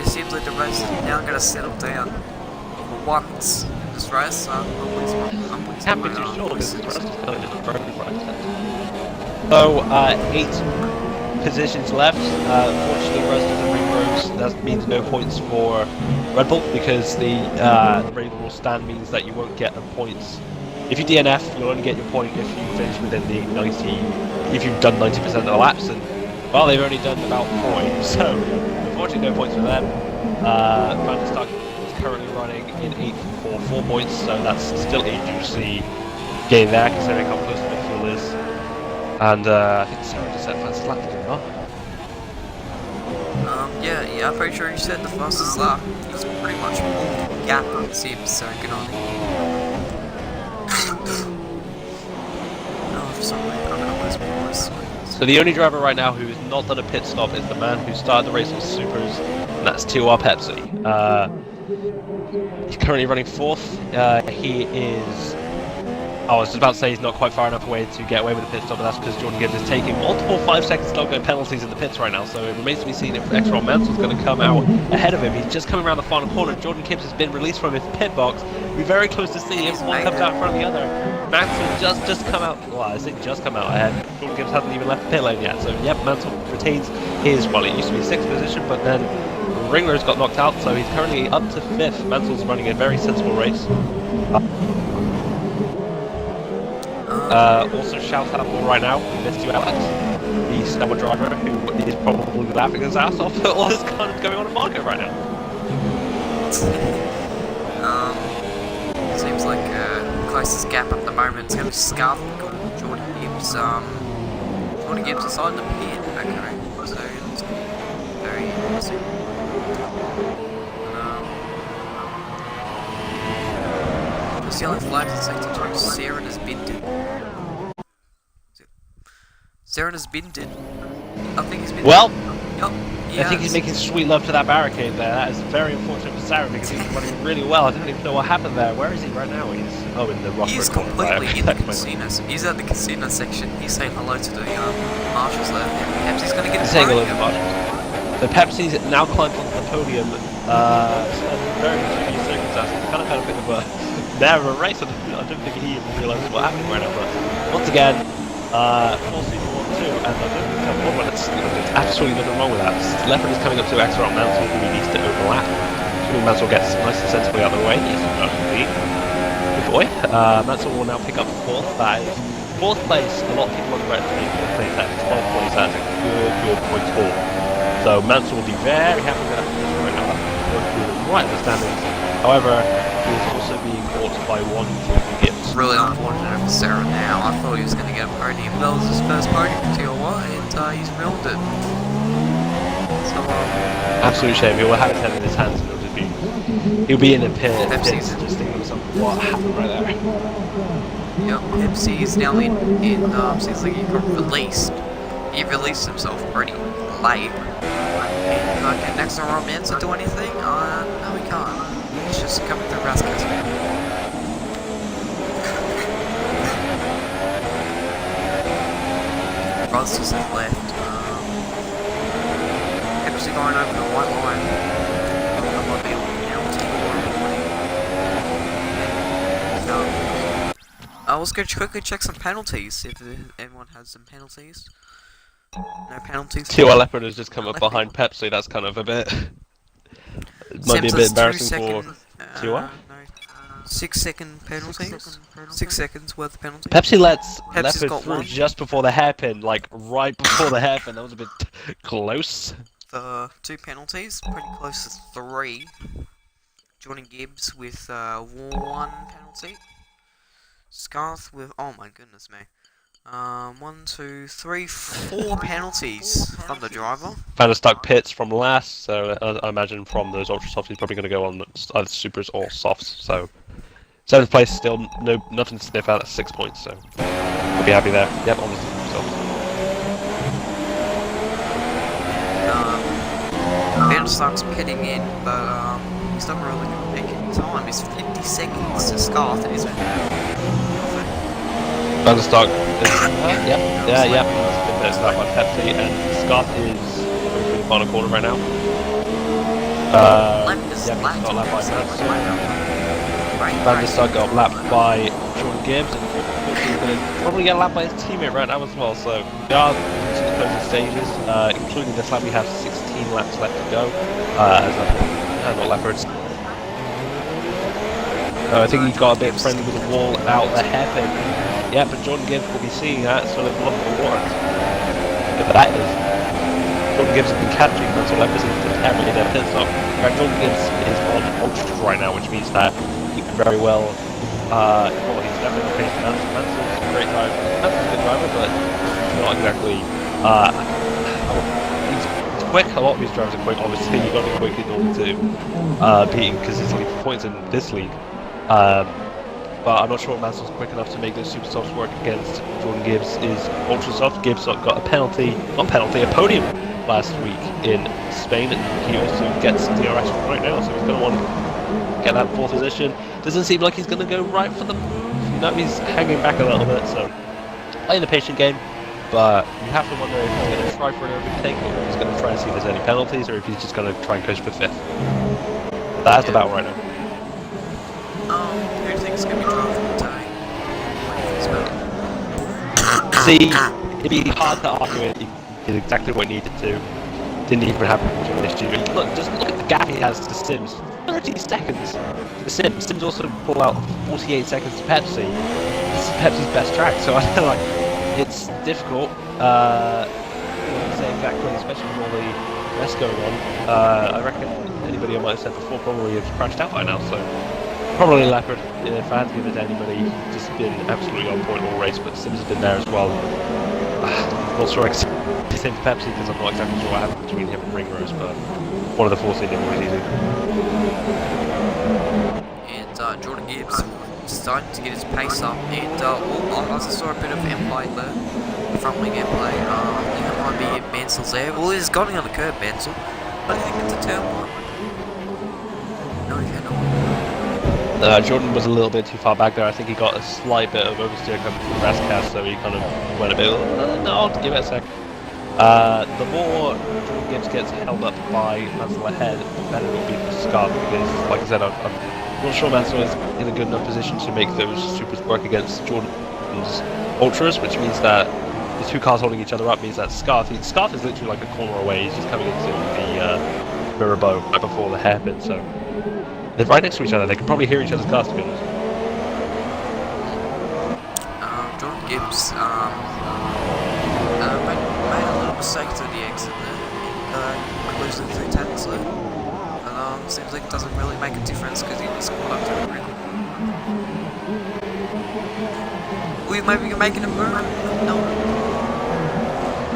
it seems like the race is now going to settle down for once. This race, I'm pleased Can't be too sure because the rest is kind of just broken right now. So, 8 positions left. Fortunately, Rusters and Ringrose, that means no points for Red Bull because the Red Bull stand means that you won't get the points. If you DNF, you'll only get your point if you finish within the 90, if you've done 90% of the laps, and well, they've only done about 40, so unfortunately no points for them. Van der Stark is currently running in 8th for 4 points, so that's still a juicy game there, considering how close the midfield is. And I think Sarah just said fastest lap, did he not? Yeah, I'm pretty sure you said the fastest lap. He's pretty much pulled the gap on Sims, so good on him. So the only driver right now who has not done a pit stop is the man who started the race on Supers, and that's TOR Pepsi. He's currently running 4th. He is... I was just about to say he's not quite far enough away to get away with a pit stop, but that's because Jordan Gibbs is taking multiple 5-second logo penalties in the pits right now, so it remains to be seen if X-Ron Mansell's going to come out ahead of him. He's just coming around the final corner. Jordan Gibbs has been released from his pit box. We're very close to see if one comes out in front of the other. Mansell just come out, well, I think just come out ahead. Jordan Gibbs hasn't even left the pit lane yet, so yep, Mansell retains his, well, it used to be 6th position, but then Ringrose got knocked out, so he's currently up to 5th. Mansell's running a very sensible race. Also shout out right now, we missed you, Alex, the snowboard driver who is probably laughing his ass off at all this kind of going on in market right now. Seems like closest gap at the moment is going to be Scarf and Jordan Gibbs. Jordan Gibbs is on the pit, okay, so it's very interesting. The yellow flag is sector 2. Saren has been did. Saren has been did. I think he's been. Well, yep, I think he's making sweet love to that barricade there. That is very unfortunate for Saren because he's running really well. I don't even know what happened there. Where is he right now? He's in the rock. He's completely in the casino. He's at the casino section. He's saying hello to the marshals there. Perhaps he's going to get his saying hello to the marshals. So Pepsi's now climbed onto the podium. Very tricky circumstances. Kind of had a bit of a narrow race. I don't think he even realised what happened right now. But once again, full season 1-2, and I don't think there's absolutely nothing wrong with that. Leopard is coming up to X-Ron Mansell, who he needs to overlap. Assuming Mansell gets nice and sensibly out of the way. Yes, good boy. Mansell will now pick up 4th. That is 4th place. A lot of people underestimate 4th place. That is 12th place. That's a good point score. So Mansell will be very happy with that position right now. That's right in the standings. However, he is also being caught by one Jordan Gibbs. Really unfortunate for Sarah now. I thought he was going to get a podium. That was his first podium for TOR, and he's ruined it. So, absolute shame. He will have his head in his hands and he'll be in a pit. Pepsi's just thinking of what happened right there. Yep, Pepsi is now in seems like he got released. He released himself pretty late. And can next to Romance do anything? No, we can't. It's just coming through Rascals. Rusters has left. Pepsi going over the white line. Let's go quickly check some penalties, if everyone has some penalties. No penalties. TOR Leopard has just come up behind Pepsi, that's kind of a bit... It might be a bit embarrassing for TOR. 6 second penalties. 6 seconds worth of penalties. Pepsi lets Pepsi's Leopard through just before the hairpin, like right before the hairpin. That was a bit close. The 2 penalties, pretty close to 3. Jordan Gibbs with 1 penalty. Scarth with, oh my goodness me. 1, 2, 3, 4 penalties from the driver. Van der Stuck pits from last, so I imagine from those ultra softs he's probably going to go on either supers or softs. So 7th place, still nothing to sniff at 6 points. So I'll be happy there. Yep, on the softs. Van der Stuck's pitting in, but he's not really going to make any time. He's 50 seconds to Scarth, and he's Van der Stuck is, yeah. There's that one Pepsi, and Scarth is in the final corner right now. He's got lapped by Van der Stuck got lapped by Jordan Gibbs, and he's going to probably get lapped by his teammate right now as well. So we are to the closing stages, including this lap. We have 16 laps left to go. Not leopards. I think he got a bit friendly with the wall out the hairpin. Yeah, but Jordan Gibbs will be seeing that, so they've blocked the water. But that is. Jordan Gibbs has been catching Mansell Leopards into the heavily in their pit stop. Jordan Gibbs is on ultra right now, which means that he can very well. He's definitely faced Mansell's a great driver. Mansell's a good driver, but he's not exactly. He's quick. A lot of these drivers are quick. Obviously, you've got to be quick in order to beat him consistently for points in this league. But I'm not sure Mansell's quick enough to make those super softs work against Jordan Gibbs. Is ultra soft. Gibbs got a a podium last week in Spain, and he also gets DRS right now, so he's going to want to get that 4th position. Doesn't seem like he's going to go right for the move. You know, he's hanging back a little bit, so playing the patient game. But you have to wonder if he's going to try for an overtake, or if he's going to try and see if there's any penalties, or if he's just going to try and coast for 5th. That's the battle right now. Who do you think is going to be driving today? See, it'd be hard to argue it. He did exactly what he needed to. Didn't even have to finish. Look, just look at the gap he has to Sims. 30 seconds to Sims. Sims also pulled out 48 seconds to Pepsi. This is Pepsi's best track, so I feel like it's difficult. Say exactly, especially with all the rest going on. I reckon anybody I might have said before probably have crashed out by now. So probably Leopard. If I had to give it to anybody, he's just been absolutely on point all race. But Sims has been there as well. I'm not sure. Same for Pepsi, because I'm not exactly sure what happened between him and Ringrose, but one of the 14 did always easy. And Jordan Gibbs starting to get his pace up, and I saw a bit of M-play there, front wing M-play. I think it might be Mansell's there. Well, he's got on the curb, Mansell. I think it's a turn 1. No, he cannot. Jordan was a little bit too far back there. I think he got a slight bit of oversteer coming from Rascast, so he kind of went a bit, no, I'll give it a sec. The more Jordan Gibbs gets held up by Mansell ahead, the better it will be for Scarth, because, like I said, I'm not sure Mansell is in a good enough position to make those supers work against Jordan's ultras, which means that the two cars holding each other up means that Scarth is literally like a corner away. He's just coming into the mirror bow right before the hairpin, so they're right next to each other. They can probably hear each other's cars, to be honest. Jordan Gibbs made a little mistake to the exit there, losing 3 tenths there. And seems like it doesn't really make a difference because he was caught up to the grid. Maybe you're making a move?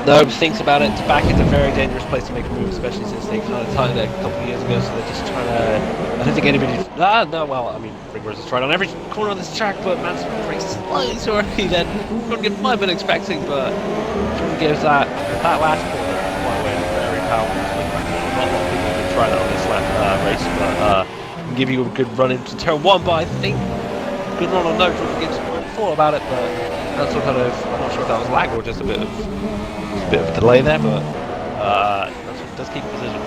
No, thinks about it. Back it's a very dangerous place to make a move, especially since they kind of tightened it a couple of years ago, so they're just trying to... I don't think anybody... Ringrose has tried on every corner of this track, but Mansell breaks slightly too early then. Jordan might have been expecting, but Jordan gives that last corner, by the way, very powerful. Not a lot of people can try that on this race, but can give you a good run into turn 1, but I think good run or no, Jordan gives thought about it, but Mansell kind of... I'm not sure if that was lag or just a bit of delay there, but Mansell does keep position.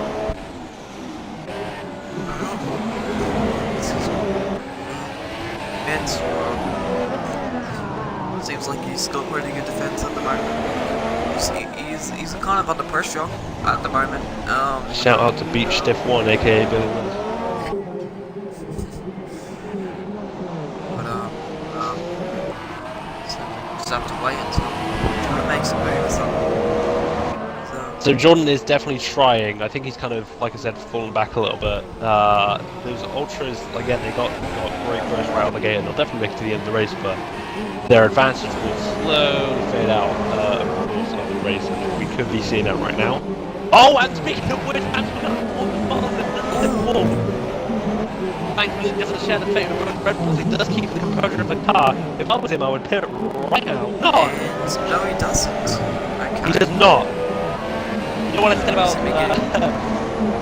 Seems like he's got pretty good defense at the moment. He's kind of under pressure at the moment. Shout out to Beach Stiff 1, aka Billy Lund. But so just have to wait until he makes a move. So So Jordan is definitely trying. I think he's kind of, like I said, fallen back a little bit. Those ultras, again, they got great growth right out of the gate, and they'll definitely make it to the end of the race, but their advantage will slowly fade out over the course of the race, and we could be seeing that right now. Oh, and speaking of which, Anthony got the wall. Thankfully, he doesn't share the fate of Red Bulls. He does keep the composure of the car. If I was him, I would pit right now. No! No, he doesn't. Okay. He does not. You know what I said about you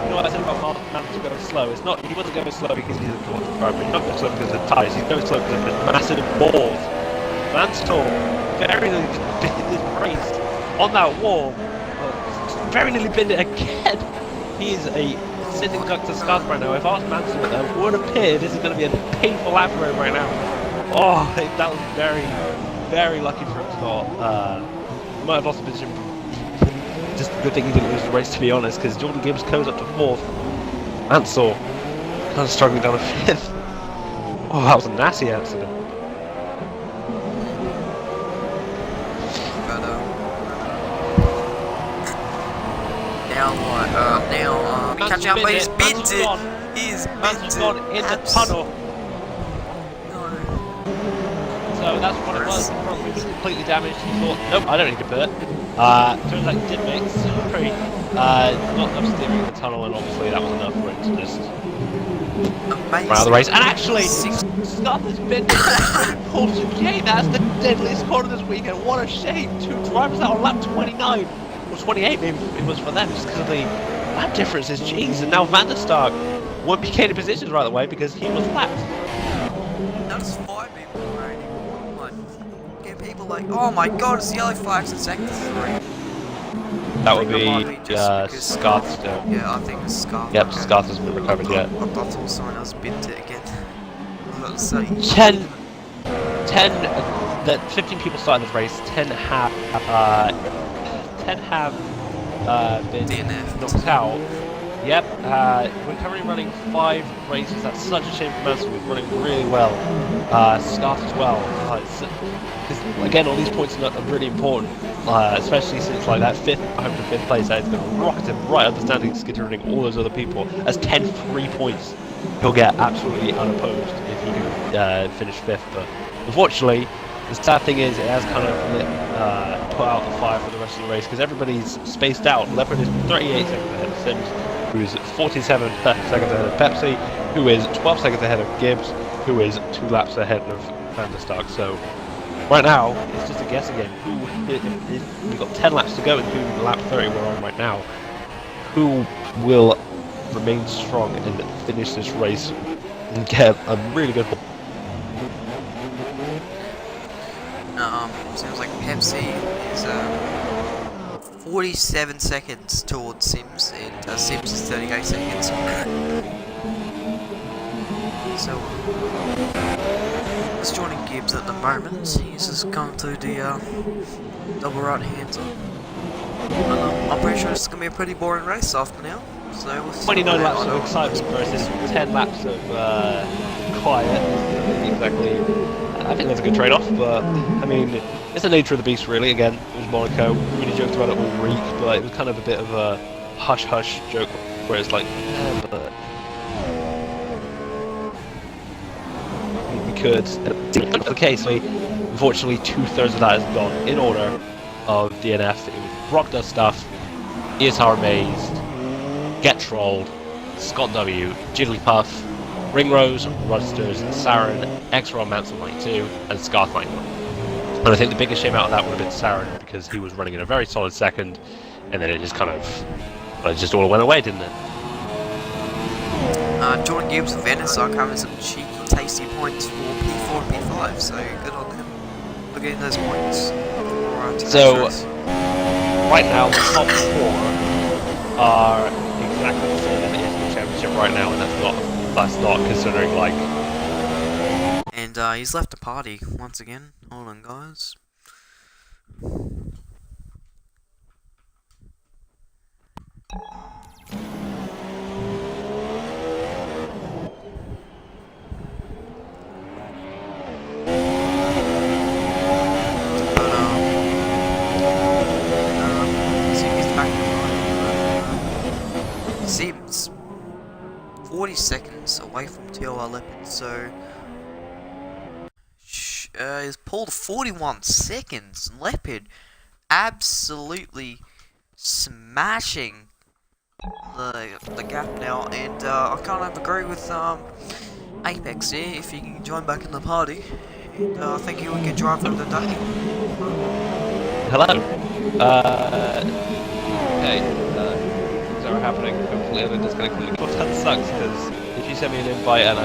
know what I said about Martin going slow? It's not, he wasn't going slow because he's a quarter driver. He's not going slow because of the tyres. He's going slow because of the massive balls. Mansell very nearly bit this race on that wall. Very nearly binned it again. He is a sitting duck to scarf right now. If I was Mansell, it would appear this is going to be a painful lap for him right now. Oh, that was very, very lucky for him to not. He might have lost a position. Just a good thing he didn't lose the race, to be honest, because Jordan Gibbs goes up to 4th. Mansell kind of struggling down to 5th. Oh, that was a nasty accident. But, now what? Now, catching up, but he's bent it. He's bent it. Gone in the tunnel. No. So that's what it was. Probably was completely damaged. He thought, nope, I don't need to pit. Turns out he did make sorry. Not enough steering in the tunnel, and obviously that was enough for him to just run out of the race. And actually, Scott has been Porsche. That's the deadliest corner this weekend. What a shame. 2 drivers out on lap 29 or 28, maybe it was for them, just because of the lap differences. Jeez, and now Van der Stark won't be gaining positions right away because he was lapped. That's 5 people already. Get people like, oh my god, it's yellow flags in sector 3. That would be Scarth still. Yeah, I think it's Scarth. Yep, Scarth hasn't been recovered yet. I thought someone else bent it again. I was about to say. 10, the 15 people started this race, 10 have been DNF. knocked out. Yep, we're currently running 5 races. That's such a shame for Mansell. We're running really well. Scarf as well. Because again, all these points are really important, especially since like that 5th place that is going to rocket him right up the standings, considering all those other people. That's 10 free points. He'll get absolutely unopposed if he can finish 5th. But unfortunately, the sad thing is it has kind of put out the fire for the rest of the race because everybody's spaced out. Leopard is 38 seconds ahead of Sims, who is 47 seconds ahead of Pepsi, who is 12 seconds ahead of Gibbs, who is 2 laps ahead of Van der Stark. So right now, it's just a guessing game. We've got 10 laps to go, including lap 30 we're on right now. Who will remain strong and finish this race and get a really good one? Seems like Pepsi is 47 seconds towards Sims, and Sims is 38 seconds. So, it's joining Gibbs at the moment. He's just gone through the double right hands on. I'm pretty sure it's going to be a pretty boring race after now. So we'll 29 laps of excitement versus 10 laps of quiet. Exactly. I think that's a good trade-off, but I mean, it's the nature of the beast, really. Again, it was Monaco. We really joked about it all week, but it was kind of a bit of a hush-hush joke, where it's like, but we could. The case, unfortunately, 2/3 of that is gone in order of DNF. It was Brock does stuff, ESR Amazed, Get Trolled, Scott W, Jigglypuff, Ringrose, Rudsters, Saren, X-Ron Mansell 92, and Scarth 91. And I think the biggest shame out of that would have been Saren, because he was running in a very solid second, and then it just kind of, well, it just all went away, didn't it? Jordan Gibbs and Van der Stark having some cheeky, tasty points for P4 and P5, so good on them for getting those points. So, right now, the top 4 are exactly the same as it is in the championship right now, and that's not considering, like... And he's left the party once again. Hold on, guys. See if he's back in line. 40 seconds away from TOR Leopard, so he's pulled 41 seconds. Leopard absolutely smashing the gap now, and I kind of agree with Apex here. If he can join back in the party, and I think he will get driver of the day. Hello. Okay. Things are happening. Hopefully, I'm disconnected from the call. That sucks because if you send me an invite and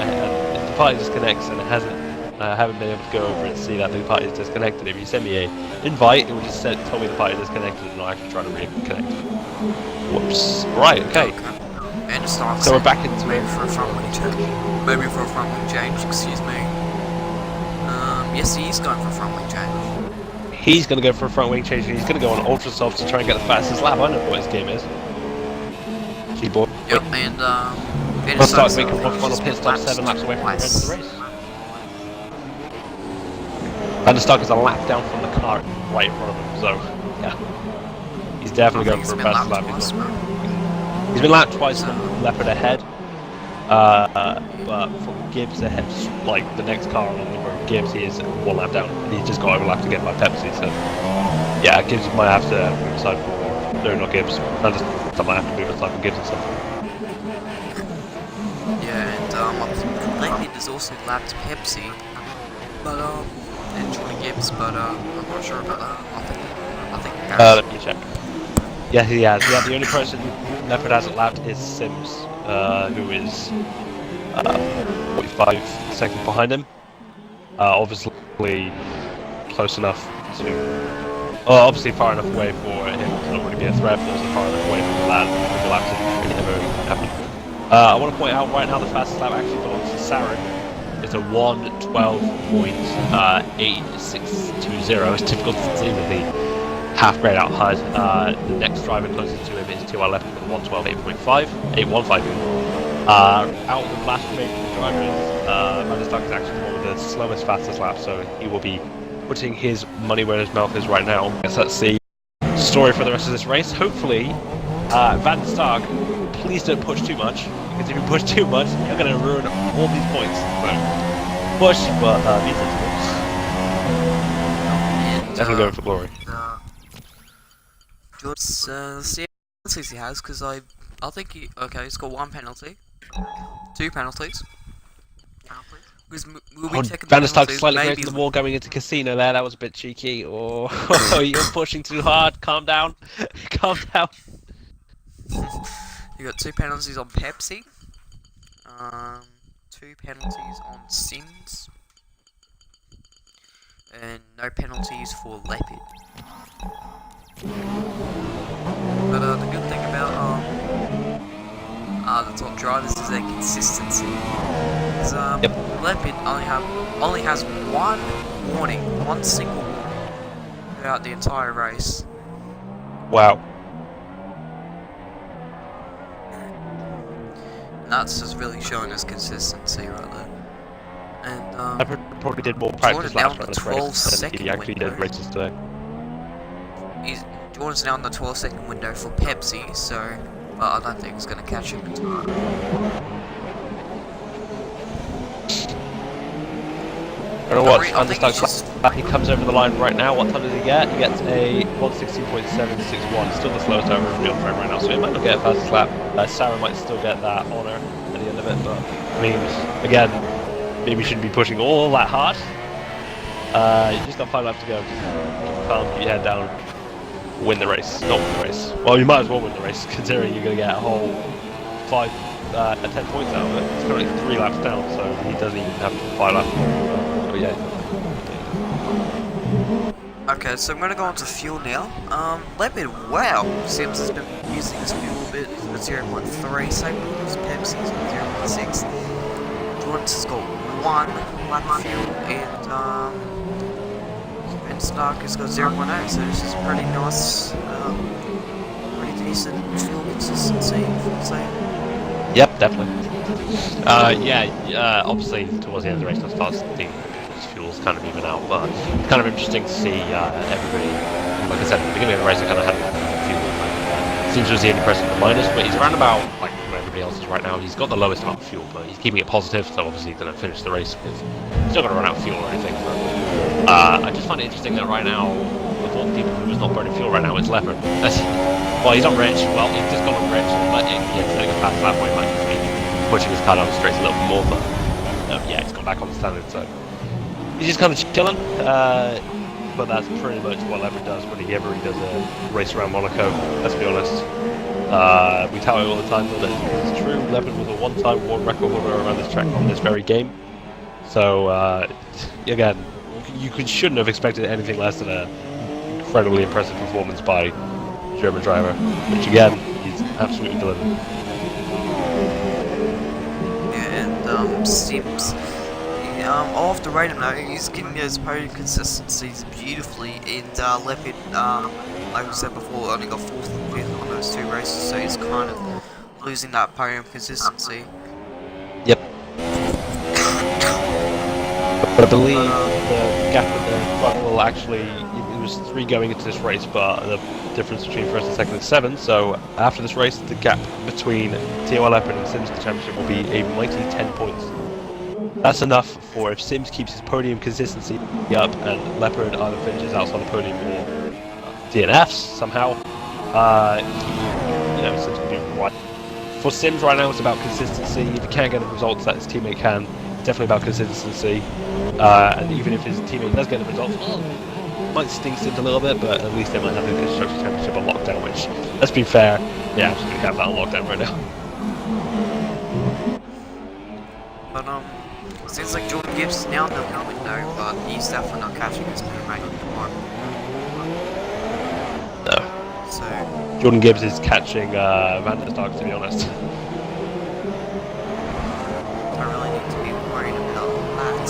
if the party disconnects and it hasn't, I haven't been able to go over and see that the party is disconnected. If you send me an invite, it will just tell me the party is disconnected, and I'll actually try to reconnect. Whoops. Right. Okay. And So we're back into maybe for a front wing change. Maybe for a front wing change. Excuse me. Yes, he is going for a front wing change. He's going to go for a front wing change, and he's going to go on ultra soft to try and get the fastest lap. I know what his game is. Keyboard. Yep, and I'll start making one final pit stop 7 laps away from the end of the race. Van der Stark is a lap down from the car right in front of him, so yeah. He's definitely going for a fast lap. He's been lapped twice from Leopard ahead, but from Gibbs ahead, like the next car on the road, Gibbs, he is 1 lap down, and he's just got overlapped again by Pepsi, so yeah, Gibbs might have to move aside for, no, not Gibbs, I might have to move aside for Gibbs and stuff. Yeah, and Leopard has also lapped Pepsi, but and Johnny Gibbs, but I'm not sure about that. I think let me check. Yeah, he has. Yeah, the only person Leopard hasn't lapped is Sims, who is 45 seconds behind him. Obviously close enough to, obviously far enough away for him to not really be a threat, but also far enough away from the laps that really ever happened. I want to point out right now the fastest lap actually belongs to Saren. It's a 1:12.8620. It's difficult to see with the half grade out HUD. The next driver closest to him is TOR Leopard with 1:12.815. Out of the last remaining drivers, Van der Stark is actually one of the slowest, fastest laps, so he will be putting his money where his mouth is right now. I guess that's the story for the rest of this race. Hopefully, Van der Stark, please don't push too much, because if you push too much, you're going to ruin all these points. So, push, but be sensible. Definitely going for glory. George, see how penalties he has, because I think he's got 1 penalty, 2 penalties. We'll be checking Van der Stark slightly breaking the wall going into casino there. That was a bit cheeky. Or you're pushing too hard. Calm down. Calm down. You got 2 penalties on Pepsi. 2 penalties on Sims. And no penalties for Leopard. But the good thing about the top drivers is their consistency. Leopard only has 1 warning, 1 single warning throughout the entire race. Wow. And that's just really showing his consistency right there. And I probably did more practice laps for this race than he actually did races today. Jordan's now in the 12-second window for Pepsi, so I don't think he's going to catch him in time. I don't know what Van der Stark, he comes over the line right now. What time does he get? He gets a 1:16.761. Still the slowest over in real frame right now, so he might not get a fastest lap. Sarah might still get that honour at the end of it, but I mean, again, maybe you shouldn't be pushing all that hard. You just got 5 laps to go. Just calm, keep your head down, win the race. Not win the race. Well, you might as well win the race, considering you're going to get a whole 10 points out of it. It's currently 3 laps down, so he doesn't even have 5 laps. But yeah. Okay, so I'm going to go on to fuel now. Leopard, wow! Sims has been using this fuel a bit for 0.3, same as Pepsi's 0.6. Jordan's has got 1 lap of fuel, and Van der Stark has got 0.8, so this is pretty nice, pretty decent fuel consistency, I'd say. Yep, definitely. Obviously towards the end of the race, the fuels kind of even out, but it's kind of interesting to see everybody. Like I said, at the beginning of the race, I kind of had fuel. Seems to be the only person in the minus, but he's around about like everybody else is right now. He's got the lowest amount of fuel, but he's keeping it positive, so obviously he's going to finish the race with... He's not going to run out of fuel or anything, but... I just find it interesting that right now, of all the people who is not burning fuel right now, it's Leopard. Well, he's on rich. Well, he's just gone on rich, but he's getting a fast lap point, like he's pushing his car down the straight a little bit more, but... yeah, he's gone back on the standard, so... He's just kind of chilling, but that's pretty much what Leopard does whenever he does a race around Monaco, let's be honest. We tell it all the time, but it's true, Leopard was a one-time world record holder around this track on this very game. So, again, you shouldn't have expected anything less than an incredibly impressive performance by German driver, which again, he's absolutely delivered. Yeah, and Sims, I'll have to rate him though, he's getting his podium consistencies beautifully, and Leopard, like we said before, only got 4th and 5th on those 2 races, so he's kind of losing that podium consistency. Yep. But I believe the gap in the front will actually, it was 3 going into this race, but the difference between 1st and 2nd is 7, so after this race, the gap between TOR Leopard and Sims in the championship will be a mighty 10 points. That's enough for if Sims keeps his podium consistency up and Leopard either finishes outside the podium or DNFs somehow. Sims can be right. For Sims right now, it's about consistency. If he can't get the results that his teammate can, it's definitely about consistency. And even if his teammate does get the results, it might sting Sims a little bit, but at least they might have the Constructors' Championship on lockdown, which, let's be fair, they absolutely have that on lockdown right now. But, seems like Jordan Gibbs is now in the window, but he's definitely not catching his teammate tomorrow. No. So... Jordan Gibbs is catching Van der Stark, to be honest. I really need to be worried about that.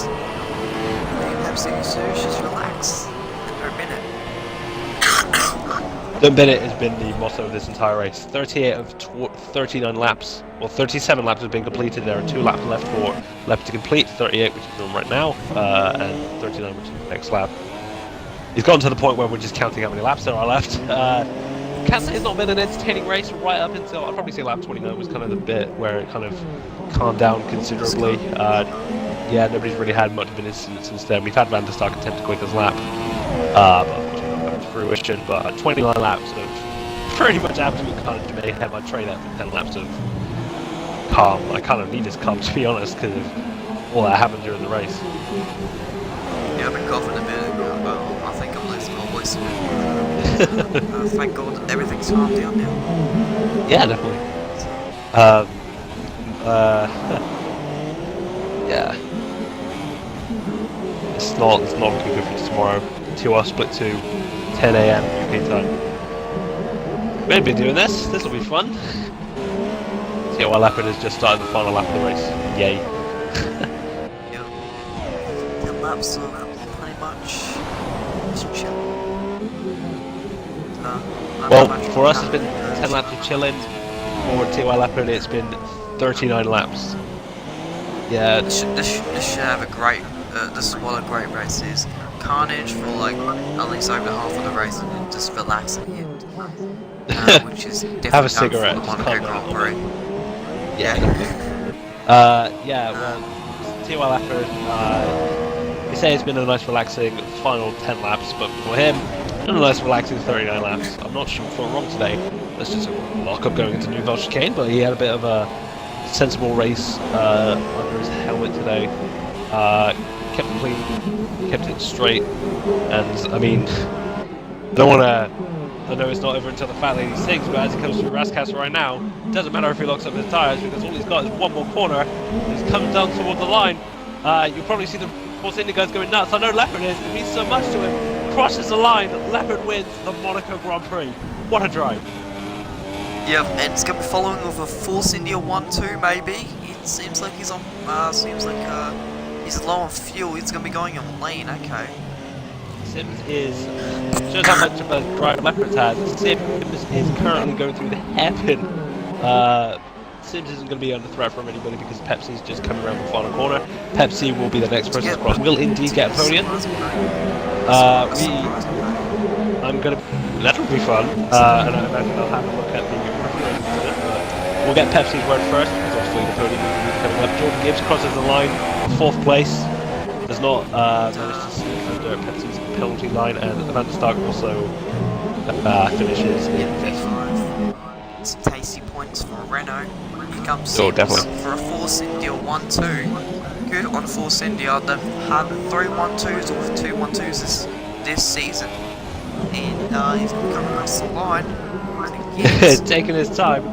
Pepsi, so just relax and don't bin it. Don't bin it has been the motto of this entire race. 38 of 39 laps, well 37 laps have been completed. There are 2 laps left for Leopard to complete, 38 which is doing right now, and 39 which is the next lap. He's gotten to the point where we're just counting how many laps there are left. Can't say it's not been an entertaining race right up until, I'd probably say lap 29 was kind of the bit where it kind of calmed down considerably. Yeah, nobody's really had much of an incident since then. We've had Van der Stark attempt to quickest lap, but fruition, but 29 laps of pretty much absolute carnage mayhem. I'd trade that for 10 laps of calm. I kind of need this calm, to be honest, because of all that happened during the race. Yeah, I've been coughing a bit ago, but I think I'm losing my voice a bit. Thank God everything's calmed down now. Yeah, definitely. Yeah. It's not looking good for tomorrow. TOR Split 2, 10 AM UK time. We've been doing this. This will be fun. TOR Leopard has just started the final lap of the race. Yay. Yeah. 10 laps of pretty much just chill. Well, for us it's been 10 laps of chilling. For TOR Leopard it's been 39 laps. Yeah. This should have a great. This is what a great race is. Carnage for like at least over half of the race, and then just relax at the end. Which is definitely have a cigarette. For the Monaco Grand Prix. Yeah. Yeah. Well, TOR Leopard. We say it's been a nice, relaxing final 10 laps, but for him, a nice, relaxing 39 laps. I'm not sure for wrong today. That's just a lock-up going into Nouvelle Chicane, but he had a bit of a sensible race under his helmet today. Kept it clean, kept it straight, and I mean, I know it's not over until the fat lady sings, but as he comes through Rascaster right now, it doesn't matter if he locks up his tyres, because all he's got is one more corner, and he's coming down toward the line. You'll probably see the Force India guys going nuts. I know Leopard is, it means so much to him. Crosses the line, Leopard wins the Monaco Grand Prix. What a drive. Yeah, and it's going to be following with a Force India 1-2 maybe. It seems like he's on, he's low on fuel. He's going to be going on lane, okay. Sims shows how much of a drive Leopard's had. Sims is currently going through the hairpin. Sims isn't going to be under threat from anybody because Pepsi's just coming around the final corner. Pepsi will be the next person to cross. Will indeed get a podium. That'll be fun. And I imagine I'll have a look at the we'll get Pepsi's word first, because obviously the podium is coming up. Jordan Gibbs crosses the line, 4th place. Does not manage to sneak under Pepsi's penalty line, and Amanda Stark also finishes in 5th. Some tasty points for Renault. Here comes Sims definitely. for a Force India 1-2. Good on Force India. They've had 3 1-2s or 2 1-2s this season. And he's coming across the line. Taking his time.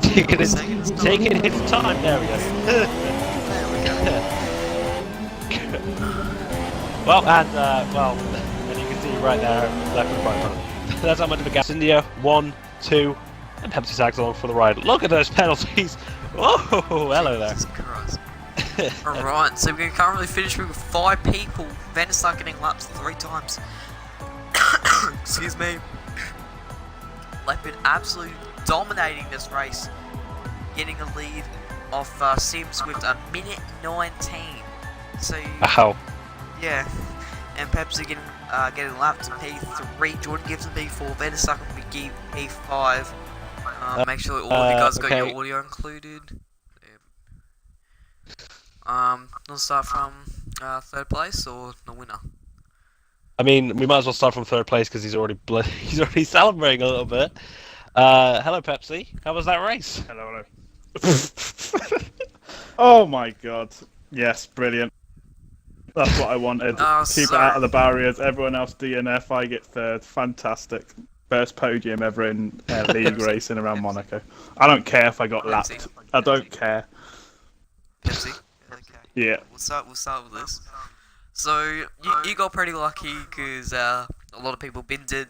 Taking his time. There we go. Well, and you can see right there, left and right. That's how much of a gap. India 1, 2, and Pepsi tags along for the ride. Look at those penalties. Oh, hello there. Alright, so we're currently finishing with 5 people. Vanessa getting laps 3 times. Excuse me. Leopard absolutely dominating this race, getting a lead off Sims with a minute 19. So Wow. yeah, and Pepsi getting lapped in P3. Jordan Gibbs in P4. Vanessa in P5. Make sure all of you guys got your audio included. We'll start from 3rd place or the winner. I mean, we might as well start from 3rd place because he's already celebrating a little bit. Hello, Pepsi. How was that race? Hello. Oh my god. Yes, brilliant. That's what I wanted. Keep it out of the barriers. Everyone else DNF. I get 3rd. Fantastic. First podium ever in league racing around Monaco. I don't care if I got lapped. I don't care. Pepsi? Okay. Yeah. We'll start with this. So, you got pretty lucky because a lot of people binned it,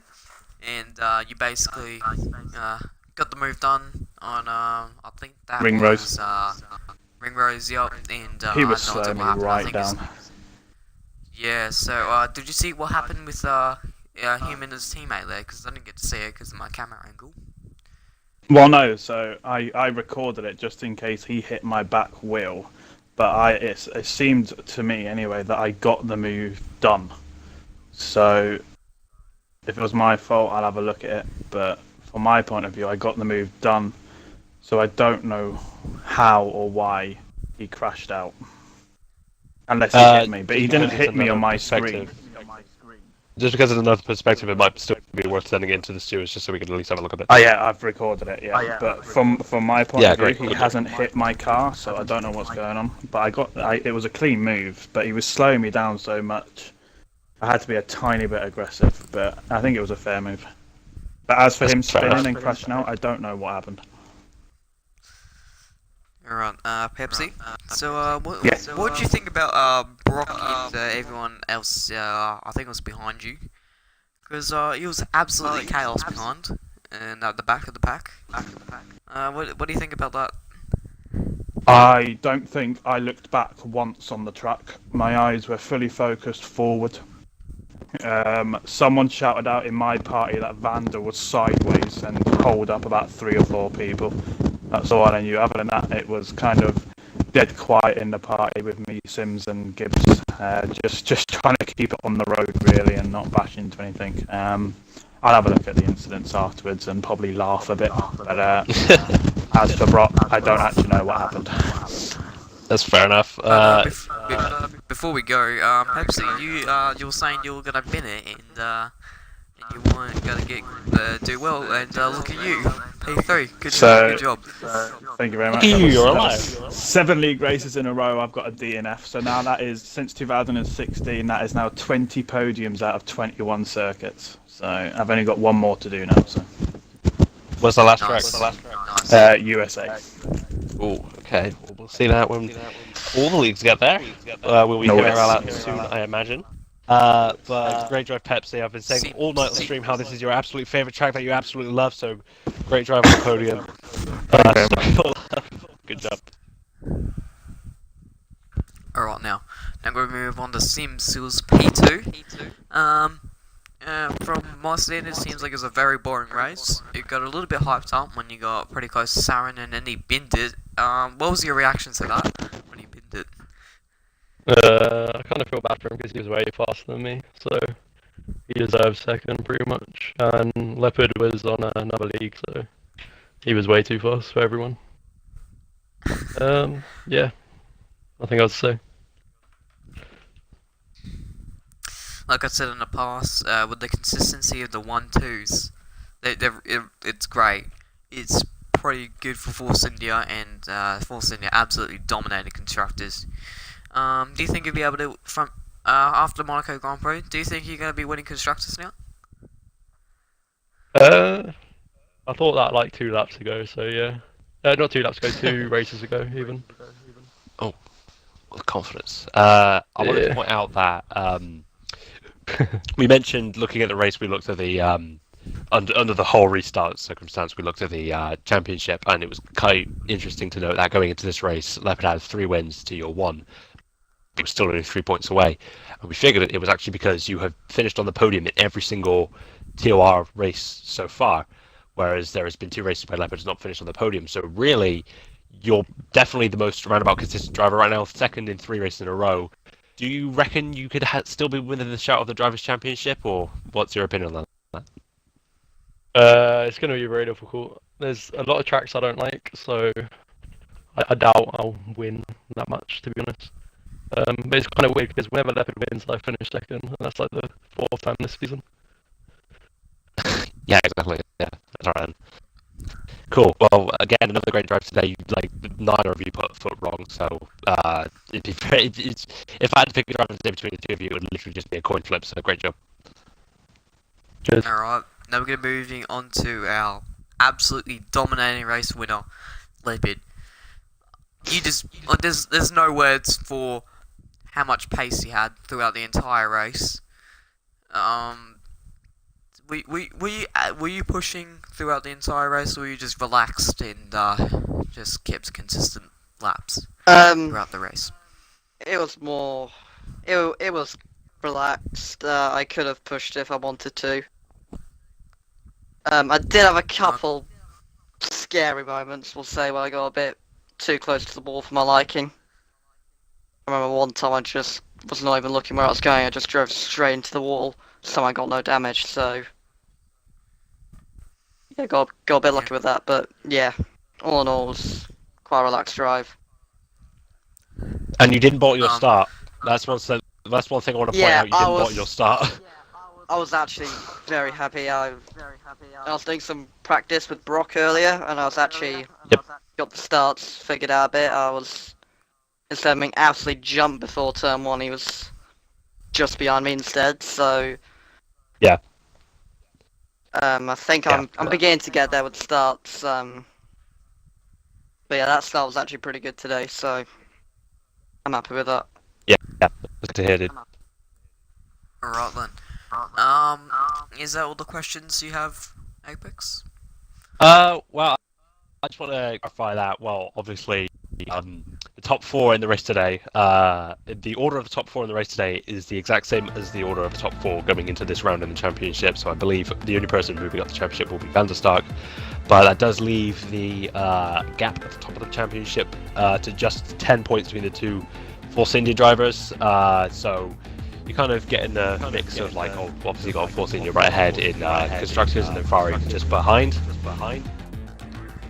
and you basically got the move done on, I think that Ringrose. Ringrose, yup, and he was slowing me right down. Yeah, so did you see what happened with him and his teammate there? Because I didn't get to see it because of my camera angle. Well, no, so I recorded it just in case he hit my back wheel. But it seemed to me anyway that I got the move done. So if it was my fault, I'll have a look at it. But from my point of view, I got the move done. So I don't know how or why he crashed out. Unless he hit me. But he didn't hit me on my screen. Just because of another perspective, it might still be worth sending it into the stewards just so we can at least have a look at it. Oh yeah, I've recorded it, yeah. But from my point of view, he hasn't hit my car, so I don't know what's going on. But it was a clean move, but he was slowing me down so much. I had to be a tiny bit aggressive, but I think it was a fair move. But as for him spinning and crashing out, I don't know what happened. Alright, Pepsi. So, what did you think about Brock and everyone else? I think it was behind you, because he was absolutely chaos behind and at the back of the pack. What do you think about that? I don't think I looked back once on the track. My eyes were fully focused forward. Someone shouted out in my party that Vander was sideways and holed up about 3 or 4 people. That's all I knew. Other than that, it was kind of dead quiet in the party with me, Sims and Gibbs. Just trying to keep it on the road really and not bash into anything. I'll have a look at the incidents afterwards and probably laugh a bit. But as for Brock, I don't actually know what happened. That's fair enough. Before we go, Pepsi, you were saying you were gonna bin it and you weren't gonna do well, and look at you, P3. Good job. Thank you very much. You're alive. 7 league races in a row. I've got a DNF. So now that is since 2016. That is now 20 podiums out of 21 circuits. So I've only got 1 more to do now. So. What's the last track? USA. Oh, okay. We'll see that when all the leagues get there. We'll be hearing about that soon, I imagine. But great drive, Pepsi. I've been saying all night on the stream how this is your absolute favourite track that you absolutely love. So great drive on the podium. Good job. Alright, now we're going to move on to Sims, who was P2. From my standards, it seems like it was a very boring race. It got a little bit hyped up when you got pretty close to Saren and then he binned it. What was your reaction to that when he binned it? I kind of feel bad for him because he was way faster than me, so he deserves second pretty much. And Leopard was on another league, so he was way too fast for everyone. Yeah, nothing else to say. Like I said in the past, with the consistency of the 1-2s, it's great. It's pretty good for Force India, and Force India absolutely dominated constructors. Do you think you'll be able to, from after the Monaco Grand Prix, do you think you're going to be winning constructors now? I thought that like 2 laps ago, so yeah. Not 2 laps ago, 2 races ago even. Oh, with confidence. I wanted to Yeah. point out that we mentioned looking at the race. We looked at the under the whole restart circumstance. We looked at the championship, and it was quite interesting to note that going into this race, Leopard had 3 wins to your 1. It was still only 3 points away, and we figured it was actually because you have finished on the podium in every single TOR race so far, whereas there has been 2 races where Leopard's not finished on the podium. So really, you're definitely the most roundabout consistent driver right now, 2nd in 3 races in a row. Do you reckon you could still be within the shout of the Drivers' Championship, or what's your opinion on that? It's going to be very difficult. There's a lot of tracks I don't like, so I doubt I'll win that much, to be honest. But it's kind of weird because whenever Leopard wins, I finish 2nd, and that's like the 4th time this season. Yeah, exactly. Yeah, that's all right. Cool. Well, again, another great drive today. Like, neither of you put a foot wrong, so it'd be very, if I had to pick a driver today between the 2 of you, it would literally just be a coin flip. So great job. Cheers. Alright, now we're going to be moving on to our absolutely dominating race winner, Leopard. You just, there's no words for how much pace he had throughout the entire race. Were you pushing throughout the entire race, or were you just relaxed and just kept consistent laps throughout the race? It was more. It was relaxed. I could have pushed if I wanted to. I did have a couple scary moments, we'll say, where I got a bit too close to the wall for my liking. I remember one time I just was not even looking where I was going. I just drove straight into the wall, so I got no damage. So yeah, got a bit lucky with that. But yeah, all in all, it was quite a relaxed drive. And you didn't bottle your start. That's one thing I want to point out. You didn't bottle your start. I was actually very happy. I was doing some practice with Brock earlier, and I was actually got the starts figured out a bit. I was, instead of being absolutely jumped before turn 1, he was just behind me instead. So yeah, I think I'm beginning to get there with starts. But yeah, that start was actually pretty good today, so I'm happy with that. Yeah, good to hear, dude. Alright then. Is that all the questions you have, Apex? Well, I just want to clarify that. Well, obviously, the top 4 in the race today, the order of the top 4 in the race today is the exact same as the order of the top 4 going into this round in the championship. So I believe the only person moving up the championship will be Van der Stark, but that does leave the gap at the top of the championship to just 10 points between the 2 Force India drivers. So you kind of get in the mix of like, obviously you got Force India right ahead in constructors, and then Ferrari just behind.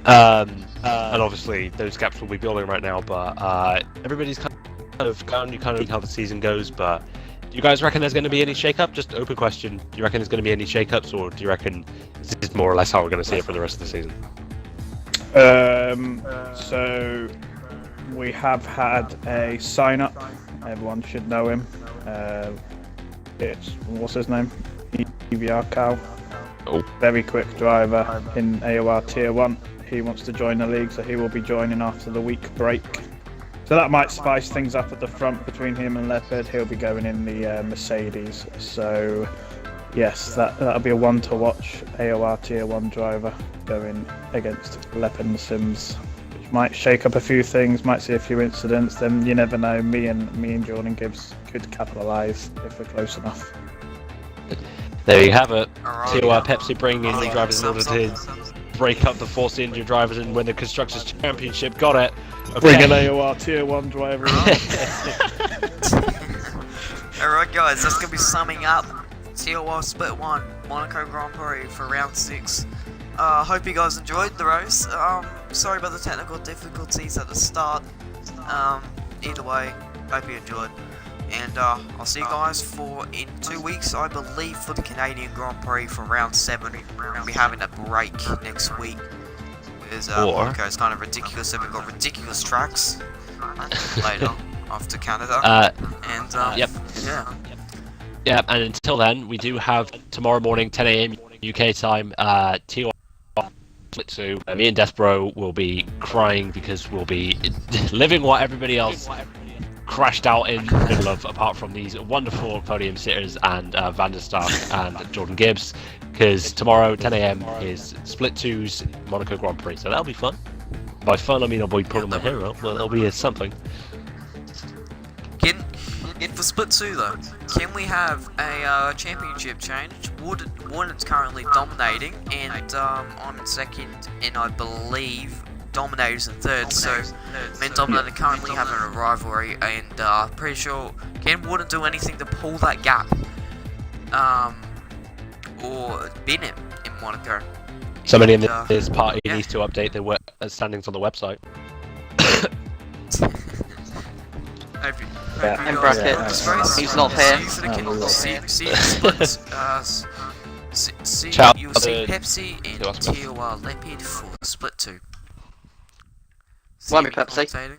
And obviously those gaps will be building right now, but everybody's kind of gone. You kind of know how the season goes, but do you guys reckon there's going to be any shake-up? Just open question. Do you reckon there's going to be any shake-ups, or do you reckon this is more or less how we're going to see it for the rest of the season? So we have had a sign-up. Everyone should know him. It's, what's his name? EVR Cow. Oh. Very quick driver in AOR Tier 1. He wants to join the league, so he will be joining after the week break. So that might spice things up at the front between him and Leopard. He'll be going in the Mercedes. So yes, that'll be a one to watch. AOR Tier 1 driver going against Leopard and Sims, which might shake up a few things, might see a few incidents. Then you never know. Me and Jordan Gibbs could capitalise if we're close enough. There you have it. Alright. TOR Pepsi bringing in the drivers in order to break up the Force India drivers and win the Constructors' Championship. Got it. Okay. Bring an AOR Tier 1 driver. Alright guys, that's going to be summing up TOR Split 1 Monaco Grand Prix for round 6. Hope you guys enjoyed the race. Sorry about the technical difficulties at the start. Either way, hope you enjoyed. And I'll see you guys in 2 weeks, I believe, for the Canadian Grand Prix for round 7. We're going to be having a break next week. Because Monaco's kind of ridiculous, so we've got ridiculous tracks later after Canada. Yep. Yeah. Yeah, and until then, we do have tomorrow morning, 10 AM UK time, TOR Split 2. Me and DeathBro will be crying because we'll be living what everybody else crashed out in the middle of, apart from these wonderful podium sitters and Van der Stark and Jordan Gibbs, because tomorrow, 10 AM, is Split 2's Monaco Grand Prix, so that'll be fun. By fun, I mean I'll be pulling my hair out, but it'll be something. For Split 2 though, can we have a championship change? Warden's currently dominating, and I'm in second, and I believe Dominator's in third, so me and Dominator currently having a rivalry, and pretty sure, can Warden do anything to pull that gap? Or beat him in Monaco? Somebody in this party needs to update their standings on the website. In brackets, he's not here. You'll see Pepsi and TOR Leopard for Split 2. Why me Pepsi?